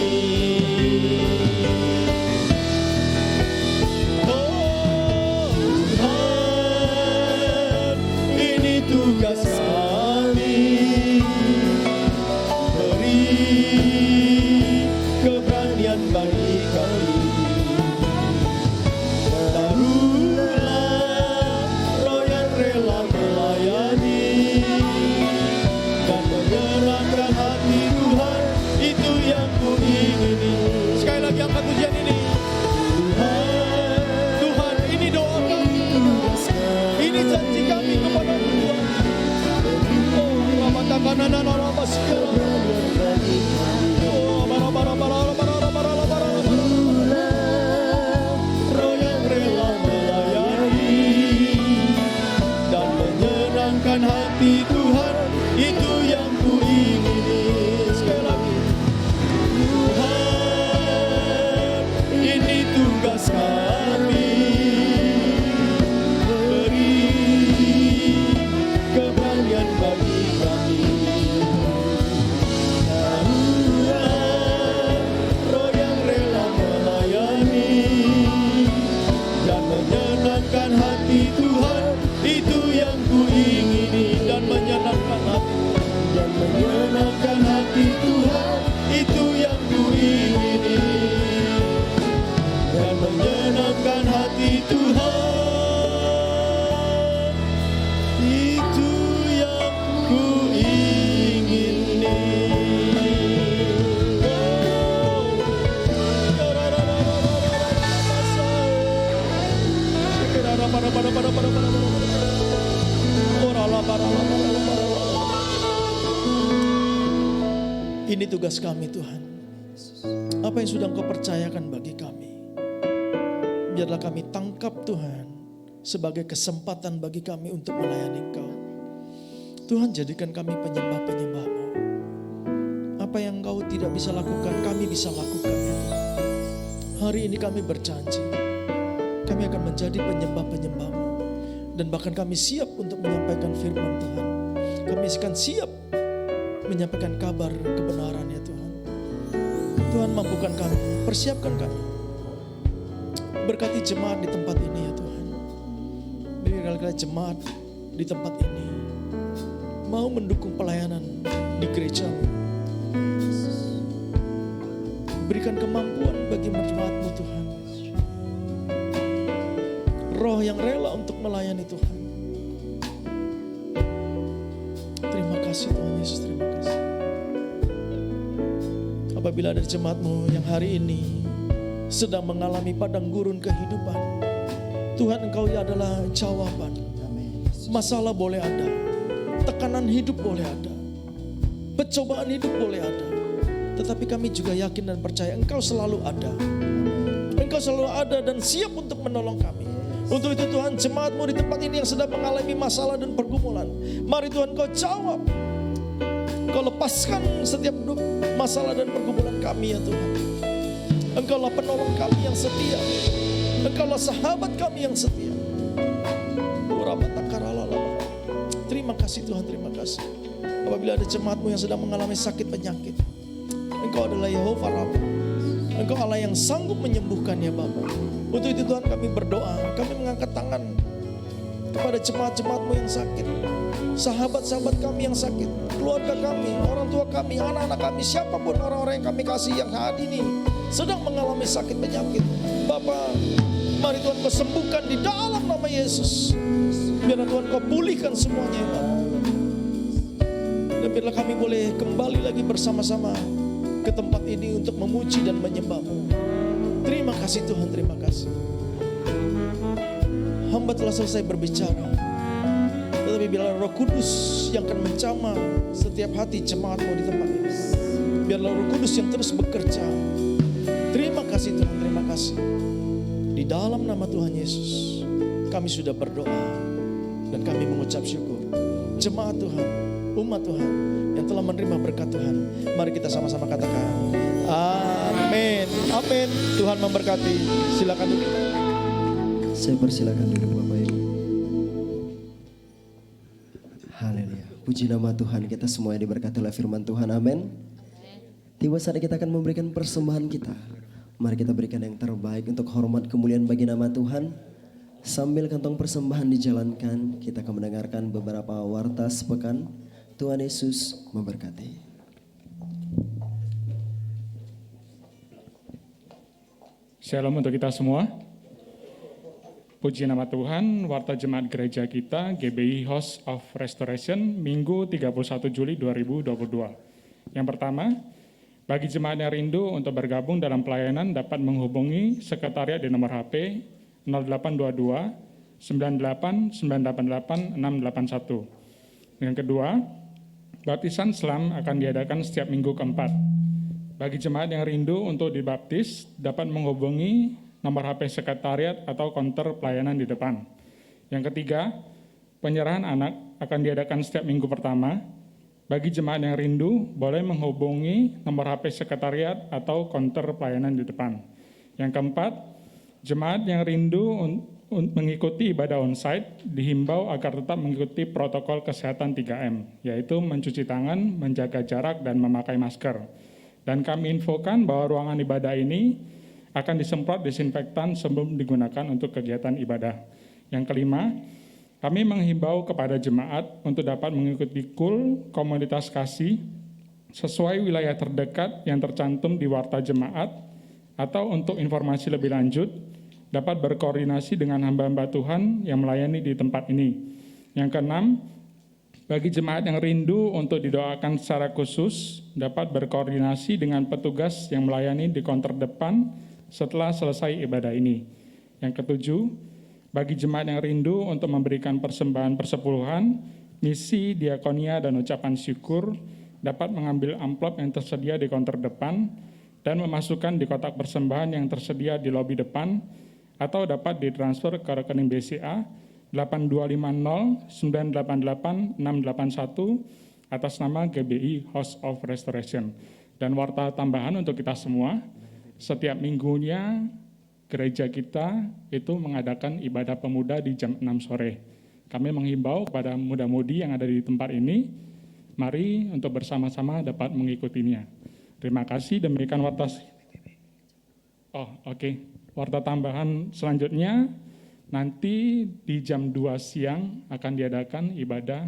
Oh Tuhan, ini tugas kami. Keberanian bagi kami. Taruhlah roh yang rela melayani dan menyenangkan hati Tuhan, itu yang kuingini. Sekali lagi angkat pujian ini. Tuhan, ini doa kami. Ini janji kami kepada Tuhan. Oh, roh yang rela melayani dan menyenangkan hati Tuhan, itu yang kuingini. Sekali lagi. Tuhan, ini tugas kami. Beri keberanian bagi kami. Roh yang rela melayani dan menyenangkan hati Tuhan, itu yang kuingini. Dan menyenangkan hati Tuhan, itu yang kuingini. Dan menyenangkan hati Tuhan, itu yang kuingini. Ini tugas kami Tuhan. Apa yang sudah Engkau percayakan bagi kami, biarlah kami tangkap Tuhan sebagai kesempatan bagi kami untuk melayani Engkau. Tuhan, jadikan kami penyembah-penyembah-Mu. Apa yang Engkau tidak bisa lakukan, kami bisa lakukan. Hari ini kami berjanji, kami akan menjadi penyembah-penyembah-Mu. Dan bahkan kami siap untuk menyampaikan firman Tuhan. Kami akan siap menyampaikan kabar kebenaran ya Tuhan. Tuhan, mampukan kami, persiapkan kami. Berkati jemaat di tempat ini ya Tuhan. Berikanlah jemaat di tempat ini mau mendukung pelayanan di gereja. Berikan kemampuan bagi jemaat-Mu Tuhan. Roh yang rela untuk melayani Tuhan. Terima kasih Tuhan Yesus, terima kasih. Apabila ada jemaat-Mu yang hari ini sedang mengalami padang gurun kehidupan, Tuhan, Engkau adalah jawaban. Masalah boleh ada, tekanan hidup boleh ada, pencobaan hidup boleh ada, tetapi kami juga yakin dan percaya Engkau selalu ada. Engkau selalu ada dan siap untuk menolong kami. Untuk itu Tuhan, jemaat-Mu di tempat ini yang sedang mengalami masalah dan pergumulan, mari Tuhan Kau jawab. Kau lepaskan setiap masalah dan pergumulan kami ya Tuhan. Engkaulah penolong kami yang setia. Engkaulah sahabat kami yang setia. Terima kasih Tuhan, terima kasih. Apabila ada jemaat-Mu yang sedang mengalami sakit penyakit, Engkau adalah Yehova Rafa. Engkau Allah yang sanggup menyembuhkan ya Bapa. Untuk itu Tuhan kami berdoa, kami mengangkat tangan kepada jemaat-jemaat-Mu yang sakit, sahabat-sahabat kami yang sakit, keluarga kami, orang tua kami, anak-anak kami, siapapun orang-orang yang kami kasih yang saat ini sedang mengalami sakit penyakit. Bapa, mari Tuhan Kau sembuhkan di dalam nama Yesus. Biarlah Tuhan Kau pulihkan semuanya ya Bapa. Dan biarlah kami boleh kembali lagi bersama-sama ke tempat ini untuk memuji dan menyembah-Mu. Terima kasih Tuhan, terima kasih. Hamba telah selesai berbicara, tetapi biarlah Roh Kudus yang akan mencamah setiap hati jemaat-Mu di tempat ini. Biarlah Roh Kudus yang terus bekerja. Terima kasih Tuhan, terima kasih. Di dalam nama Tuhan Yesus kami sudah berdoa dan kami mengucap syukur. Jemaat Tuhan, umat Tuhan yang telah menerima berkat Tuhan, mari kita sama-sama katakan amin. Amin. Tuhan memberkati. Silakan duduk. Saya persilakan duduk Bapak Ibu. Haleluya. Puji nama Tuhan, kita semua yang diberkati oleh firman Tuhan. Amin. Tiba saatnya kita akan memberikan persembahan kita. Mari kita berikan yang terbaik untuk hormat kemuliaan bagi nama Tuhan. Sambil kantong persembahan dijalankan, kita akan mendengarkan beberapa warta sepekan. Tuhan Yesus memberkati. Shalom untuk kita semua. Puji nama Tuhan, warta jemaat gereja kita GBI House of Restoration Minggu 31 Juli 2022. Yang pertama, bagi jemaat yang rindu untuk bergabung dalam pelayanan dapat menghubungi sekretariat di nomor HP 0822 98 988 681. Yang kedua, baptisan Islam akan diadakan setiap minggu keempat. Bagi jemaat yang rindu untuk dibaptis dapat menghubungi nomor HP sekretariat atau konter pelayanan di depan. Yang ketiga, penyerahan anak akan diadakan setiap minggu pertama. Bagi jemaat yang rindu boleh menghubungi nomor HP sekretariat atau konter pelayanan di depan. Yang keempat, jemaat yang rindu mengikuti ibadah onsite dihimbau agar tetap mengikuti protokol kesehatan 3M, yaitu mencuci tangan, menjaga jarak, dan memakai masker. Dan kami infokan bahwa ruangan ibadah ini akan disemprot disinfektan sebelum digunakan untuk kegiatan ibadah. Yang kelima, kami menghimbau kepada jemaat untuk dapat mengikuti KUL Komunitas Kasih sesuai wilayah terdekat yang tercantum di warta jemaat, atau untuk informasi lebih lanjut dapat berkoordinasi dengan hamba-hamba Tuhan yang melayani di tempat ini. Yang keenam, bagi jemaat yang rindu untuk didoakan secara khusus dapat berkoordinasi dengan petugas yang melayani di konter depan setelah selesai ibadah ini. Yang ketujuh, bagi jemaat yang rindu untuk memberikan persembahan persepuluhan, misi, diakonia, dan ucapan syukur dapat mengambil amplop yang tersedia di konter depan dan memasukkan di kotak persembahan yang tersedia di lobi depan, atau dapat ditransfer ke rekening BCA 8250 988 681 atas nama GBI House of Restoration. Dan warta tambahan untuk kita semua, setiap minggunya gereja kita itu mengadakan ibadah pemuda di jam 6 sore. Kami menghimbau kepada muda-mudi yang ada di tempat ini, mari untuk bersama-sama dapat mengikutinya. Terima kasih, demikian warta. Warta tambahan selanjutnya, nanti di jam 2 siang akan diadakan ibadah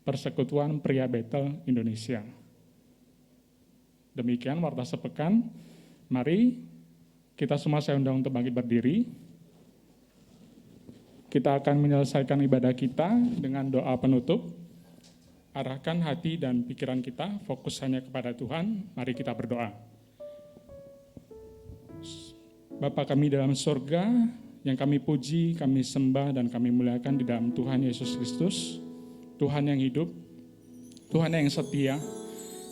Persekutuan Pria Betel Indonesia. Demikian warta sepekan. Mari kita semua saya undang untuk bangkit berdiri. Kita akan menyelesaikan ibadah kita dengan doa penutup. Arahkan hati dan pikiran kita, fokus hanya kepada Tuhan. Mari kita berdoa. Bapa kami dalam surga, yang kami puji, kami sembah, dan kami muliakan di dalam Tuhan Yesus Kristus, Tuhan yang hidup, Tuhan yang setia.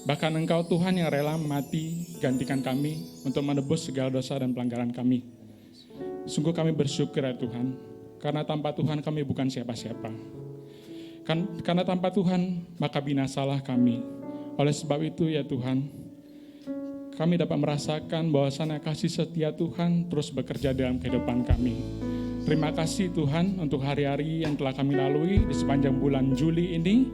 Bahkan Engkau Tuhan yang rela mati gantikan kami untuk menebus segala dosa dan pelanggaran kami. Sungguh kami bersyukur ya Tuhan, karena tanpa Tuhan kami bukan siapa-siapa. Karena tanpa Tuhan maka binasalah kami. Oleh sebab itu ya Tuhan, kami dapat merasakan bahwasannya kasih setia Tuhan terus bekerja dalam kehidupan kami. Terima kasih Tuhan untuk hari-hari yang telah kami lalui di sepanjang bulan Juli ini.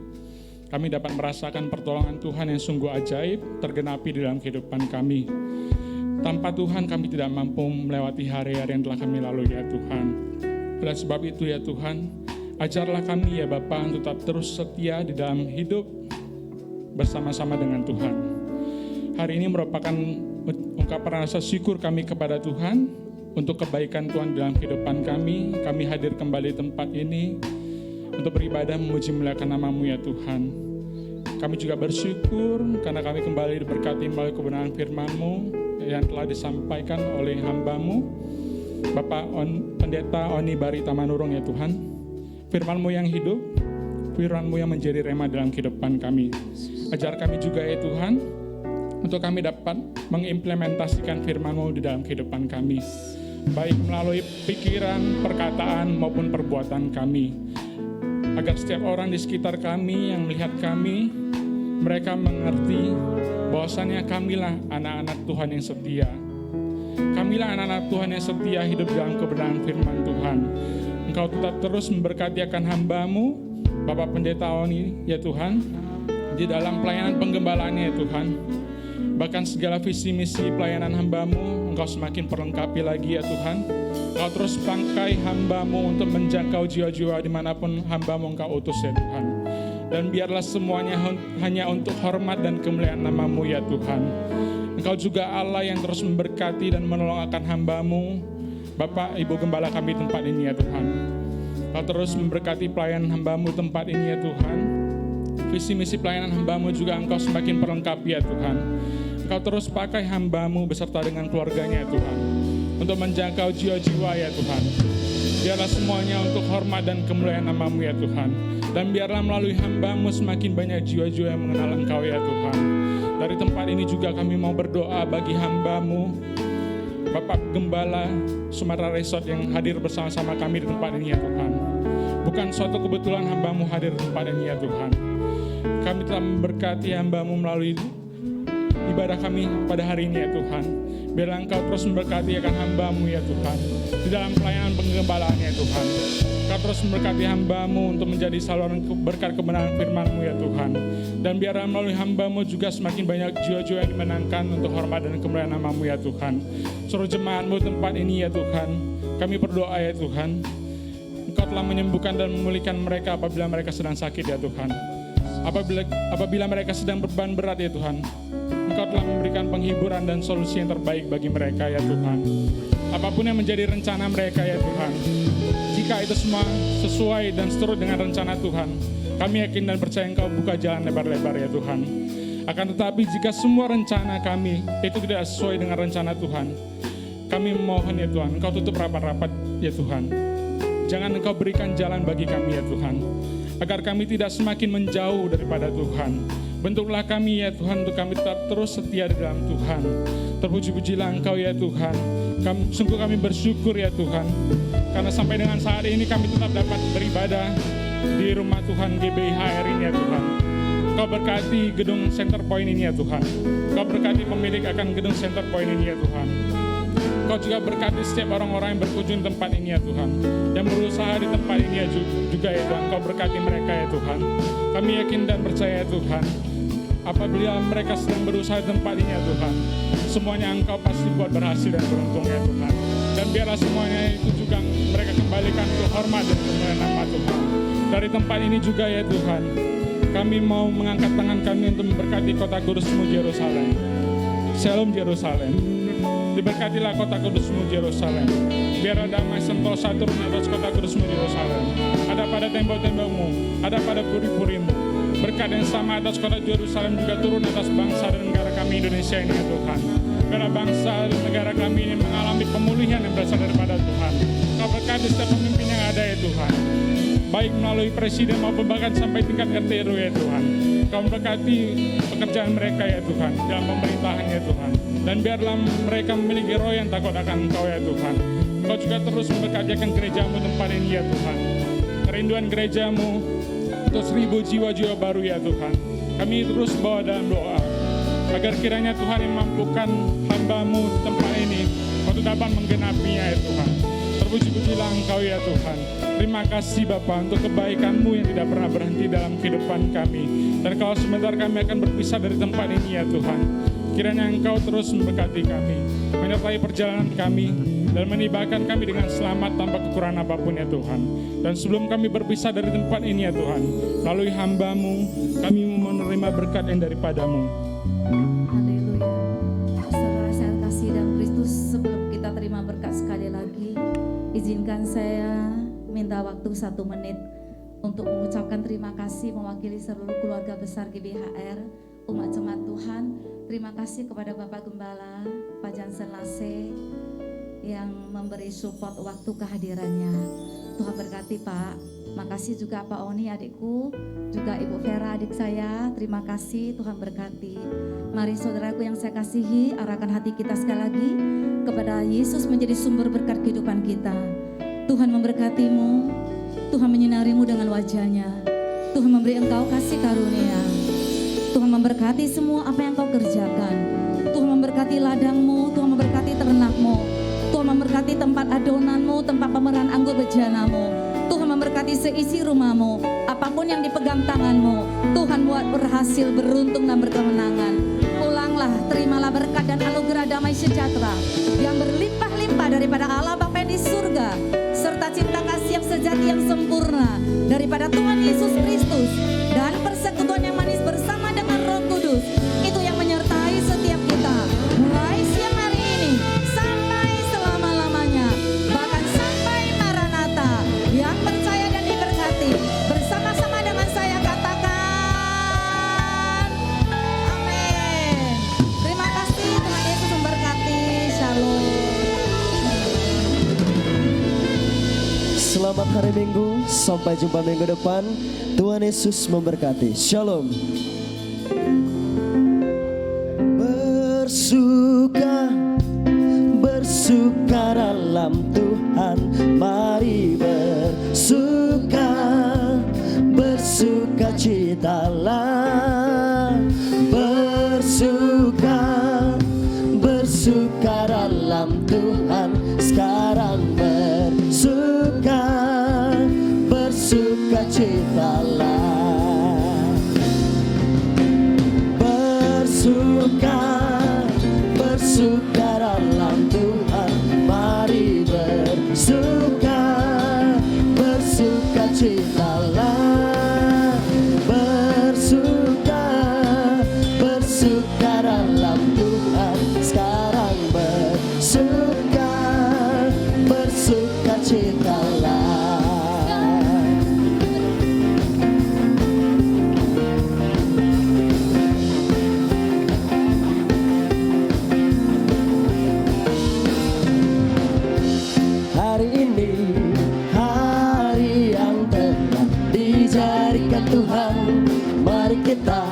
kami dapat merasakan pertolongan Tuhan yang sungguh ajaib tergenapi di dalam kehidupan kami. Tanpa Tuhan kami tidak mampu melewati hari-hari yang telah kami lalui ya Tuhan. Oleh sebab itu ya Tuhan, ajarlah kami ya Bapa untuk tetap terus setia di dalam hidup bersama-sama dengan Tuhan. Hari ini merupakan ungkapan rasa syukur kami kepada Tuhan untuk kebaikan Tuhan dalam kehidupan kami. Kami hadir kembali di tempat ini untuk beribadah memuji muliakan nama-Mu ya Tuhan. Kami juga bersyukur karena kami kembali diberkati melalui kebenaran firman-Mu yang telah disampaikan oleh hamba-Mu, Bapak Pendeta Oni Barita Manurung ya Tuhan. Firman-Mu yang hidup, firman-Mu yang menjadi rema dalam kehidupan kami. Ajar kami juga ya Tuhan, untuk kami dapat mengimplementasikan firman-Mu di dalam kehidupan kami, baik melalui pikiran, perkataan, maupun perbuatan kami. Agar setiap orang di sekitar kami yang melihat kami, mereka mengerti bahwasannya kamilah anak-anak Tuhan yang setia. Kamilah anak-anak Tuhan yang setia hidup dalam kebenaran firman Tuhan. Engkau tetap terus memberkati akan hamba-Mu, Bapak Pendeta Oni ya Tuhan, di dalam pelayanan penggembalaannya ya Tuhan. Bahkan segala visi misi pelayanan hamba-Mu Engkau semakin perlengkapi lagi ya Tuhan. Engkau terus pakai hamba-Mu untuk menjangkau jiwa-jiwa dimanapun hamba-Mu Engkau utus ya Tuhan. Dan biarlah semuanya hanya untuk hormat dan kemuliaan nama-Mu ya Tuhan. Engkau juga Allah yang terus memberkati dan menolong akan hamba-Mu, Bapak Ibu Gembala kami tempat ini ya Tuhan. Engkau terus memberkati pelayanan hamba-Mu tempat ini ya Tuhan. Visi misi pelayanan hamba-Mu juga Engkau semakin perlengkapi ya Tuhan. Engkau terus pakai hamba-Mu beserta dengan keluarganya ya Tuhan, untuk menjangkau jiwa-jiwa ya Tuhan. Biarlah semuanya untuk hormat dan kemuliaan nama-Mu ya Tuhan. Dan biarlah melalui hamba-Mu semakin banyak jiwa-jiwa yang mengenal Engkau ya Tuhan. Dari tempat ini juga kami mau berdoa bagi hamba-Mu, Bapak Gembala Sumatera Resort yang hadir bersama-sama kami di tempat ini ya Tuhan. Bukan suatu kebetulan hamba-Mu hadir di tempat ini ya Tuhan. Kami telah memberkati hamba-Mu melalui ibadah kami pada hari ini ya Tuhan. Biarlah Engkau terus memberkati akan hamba-Mu ya Tuhan, di dalam pelayanan penggembalaan ya Tuhan. Engkau terus memberkati hamba-Mu untuk menjadi saluran berkat kebenaran firman-Mu ya Tuhan. Dan biarlah melalui hamba-Mu juga semakin banyak jiwa-jiwa yang dimenangkan untuk hormat dan kemuliaan nama-Mu ya Tuhan. Seluruh jemaat-Mu tempat ini ya Tuhan, kami berdoa ya Tuhan, Engkau telah menyembuhkan dan memulihkan mereka apabila mereka sedang sakit ya Tuhan. Apabila mereka sedang beban berat ya Tuhan, Engkau telah memberikan penghiburan dan solusi yang terbaik bagi mereka ya Tuhan. Apapun yang menjadi rencana mereka ya Tuhan, jika itu semua sesuai dan seturut dengan rencana Tuhan, kami yakin dan percaya Engkau buka jalan lebar-lebar ya Tuhan. Akan tetapi jika semua rencana kami itu tidak sesuai dengan rencana Tuhan, kami mohon ya Tuhan, Engkau tutup rapat-rapat ya Tuhan. Jangan Engkau berikan jalan bagi kami ya Tuhan, agar kami tidak semakin menjauh daripada Tuhan. Bentuklah kami ya Tuhan, untuk kami tetap terus setia di dalam Tuhan. Terpuji-pujilah Engkau ya Tuhan. Sungguh kami bersyukur ya Tuhan, karena sampai dengan saat ini kami tetap dapat beribadah di rumah Tuhan GBI HR ini ya Tuhan. Kau berkati gedung Center Point ini ya Tuhan. Kau berkati pemilik akan gedung Center Point ini ya Tuhan. Kau juga berkati setiap orang-orang yang berkunjung di tempat ini ya Tuhan, yang berusaha di tempat ini ya juga ya Tuhan. Kau berkati mereka ya Tuhan. Kami yakin dan percaya ya Tuhan, apabila mereka sedang berusaha di tempat ini ya Tuhan, semuanya Engkau pasti buat berhasil dan beruntung ya Tuhan. Dan biarlah semuanya itu juga mereka kembalikan untuk hormat dan kemuliaan nama Tuhan. Dari tempat ini juga ya Tuhan, kami mau mengangkat tangan kami untuk memberkati kota kudus-Mu Yerusalem. Shalom Yerusalem. Diberkatilah kota kudus-Mu Yerusalem. Biarlah damai sentosa turun atas kota kudus-Mu Yerusalem. Ada pada tembok-tembokmu, ada pada puri-purimu. Berkat yang sama atas kota Yerusalem juga turun atas bangsa dan negara kami Indonesia ini ya Tuhan. Karena bangsa dan negara kami ini mengalami pemulihan yang berasal daripada Tuhan. Kau berkati setiap pemimpin yang ada ya Tuhan, baik melalui presiden maupun bahkan sampai tingkat RT RW ya Tuhan. Kau berkati pekerjaan mereka ya Tuhan, dalam pemerintahan ya Tuhan. Dan biarlah mereka memiliki roh yang takut akan Engkau ya Tuhan. Kau juga terus memberkati akan gereja-Mu tempat ini ya Tuhan. Kerinduan gereja-Mu untuk 1000 jiwa-jiwa baru ya Tuhan. Kami terus bawa dalam doa, agar kiranya Tuhan yang mampukan hamba-Mu di tempat ini untuk dapat menggenapinya ya Tuhan. Terpuji-pujilah Engkau ya Tuhan. Terima kasih Bapa untuk kebaikan-Mu yang tidak pernah berhenti dalam kehidupan kami. Dan kalau sebentar kami akan berpisah dari tempat ini ya Tuhan, kiranya Engkau terus memberkati kami, menyertai perjalanan kami, dan menibakan kami dengan selamat tanpa kekurangan apapun ya Tuhan. Dan sebelum kami berpisah dari tempat ini ya Tuhan, melalui hamba-Mu, kami menerima berkat yang daripada-Mu. Haleluya. Saudara saya kasih dalam Kristus, sebelum kita terima berkat sekali lagi, izinkan saya minta waktu 1 menit untuk mengucapkan terima kasih mewakili seluruh keluarga besar GBHR, umat jemaat Tuhan. Terima kasih kepada Bapak Gembala, Pak Jansen Lase, yang memberi support waktu kehadirannya. Tuhan berkati Pak. Makasih juga Pak Oni adikku, juga Ibu Vera adik saya. Terima kasih, Tuhan berkati. Mari saudaraku yang saya kasihi, arahkan hati kita sekali lagi kepada Yesus menjadi sumber berkat kehidupan kita. Tuhan memberkatimu, Tuhan menyinarimu dengan wajahnya. Tuhan memberi engkau kasih karunia. Tuhan memberkati semua apa yang kau kerjakan. Tuhan memberkati ladangmu, Tuhan memberkati ternakmu. Tuhan memberkati tempat adonanmu, tempat pemerahan anggur bejanamu. Tuhan memberkati seisi rumahmu, apapun yang dipegang tanganmu, Tuhan buat berhasil, beruntung dan berkemenangan. Pulanglah, terimalah berkat dan anugerah damai sejahtera yang berlimpah-limpah daripada Allah Bapa di surga, serta cinta kasih yang sejati yang sempurna daripada Tuhan Yesus Kristus, dan persekutuan yang manis bersama dengan Roh Kudus, itu yang menyertai setiap kita, mulai siang hari ini sampai selama-lamanya, bahkan sampai Maranatha. Yang percaya dan diberkati bersama-sama dengan saya katakan amin. Terima kasih, Tuhan Yesus memberkati. Shalom. Selamat hari Minggu, sampai jumpa minggu depan. Tuhan Yesus memberkati. Shalom. Bersuka dalam Tuhan, mari bersuka citalah. Bersuka dalam Tuhan, sekarang bersuka citalah. Bersuka dalam Tuhan, mari bersuka citalah. Bersuka dalam Tuhan, sekarang bersuka citalah. Hari ini hari yang telah dijadikan Tuhan, mari kita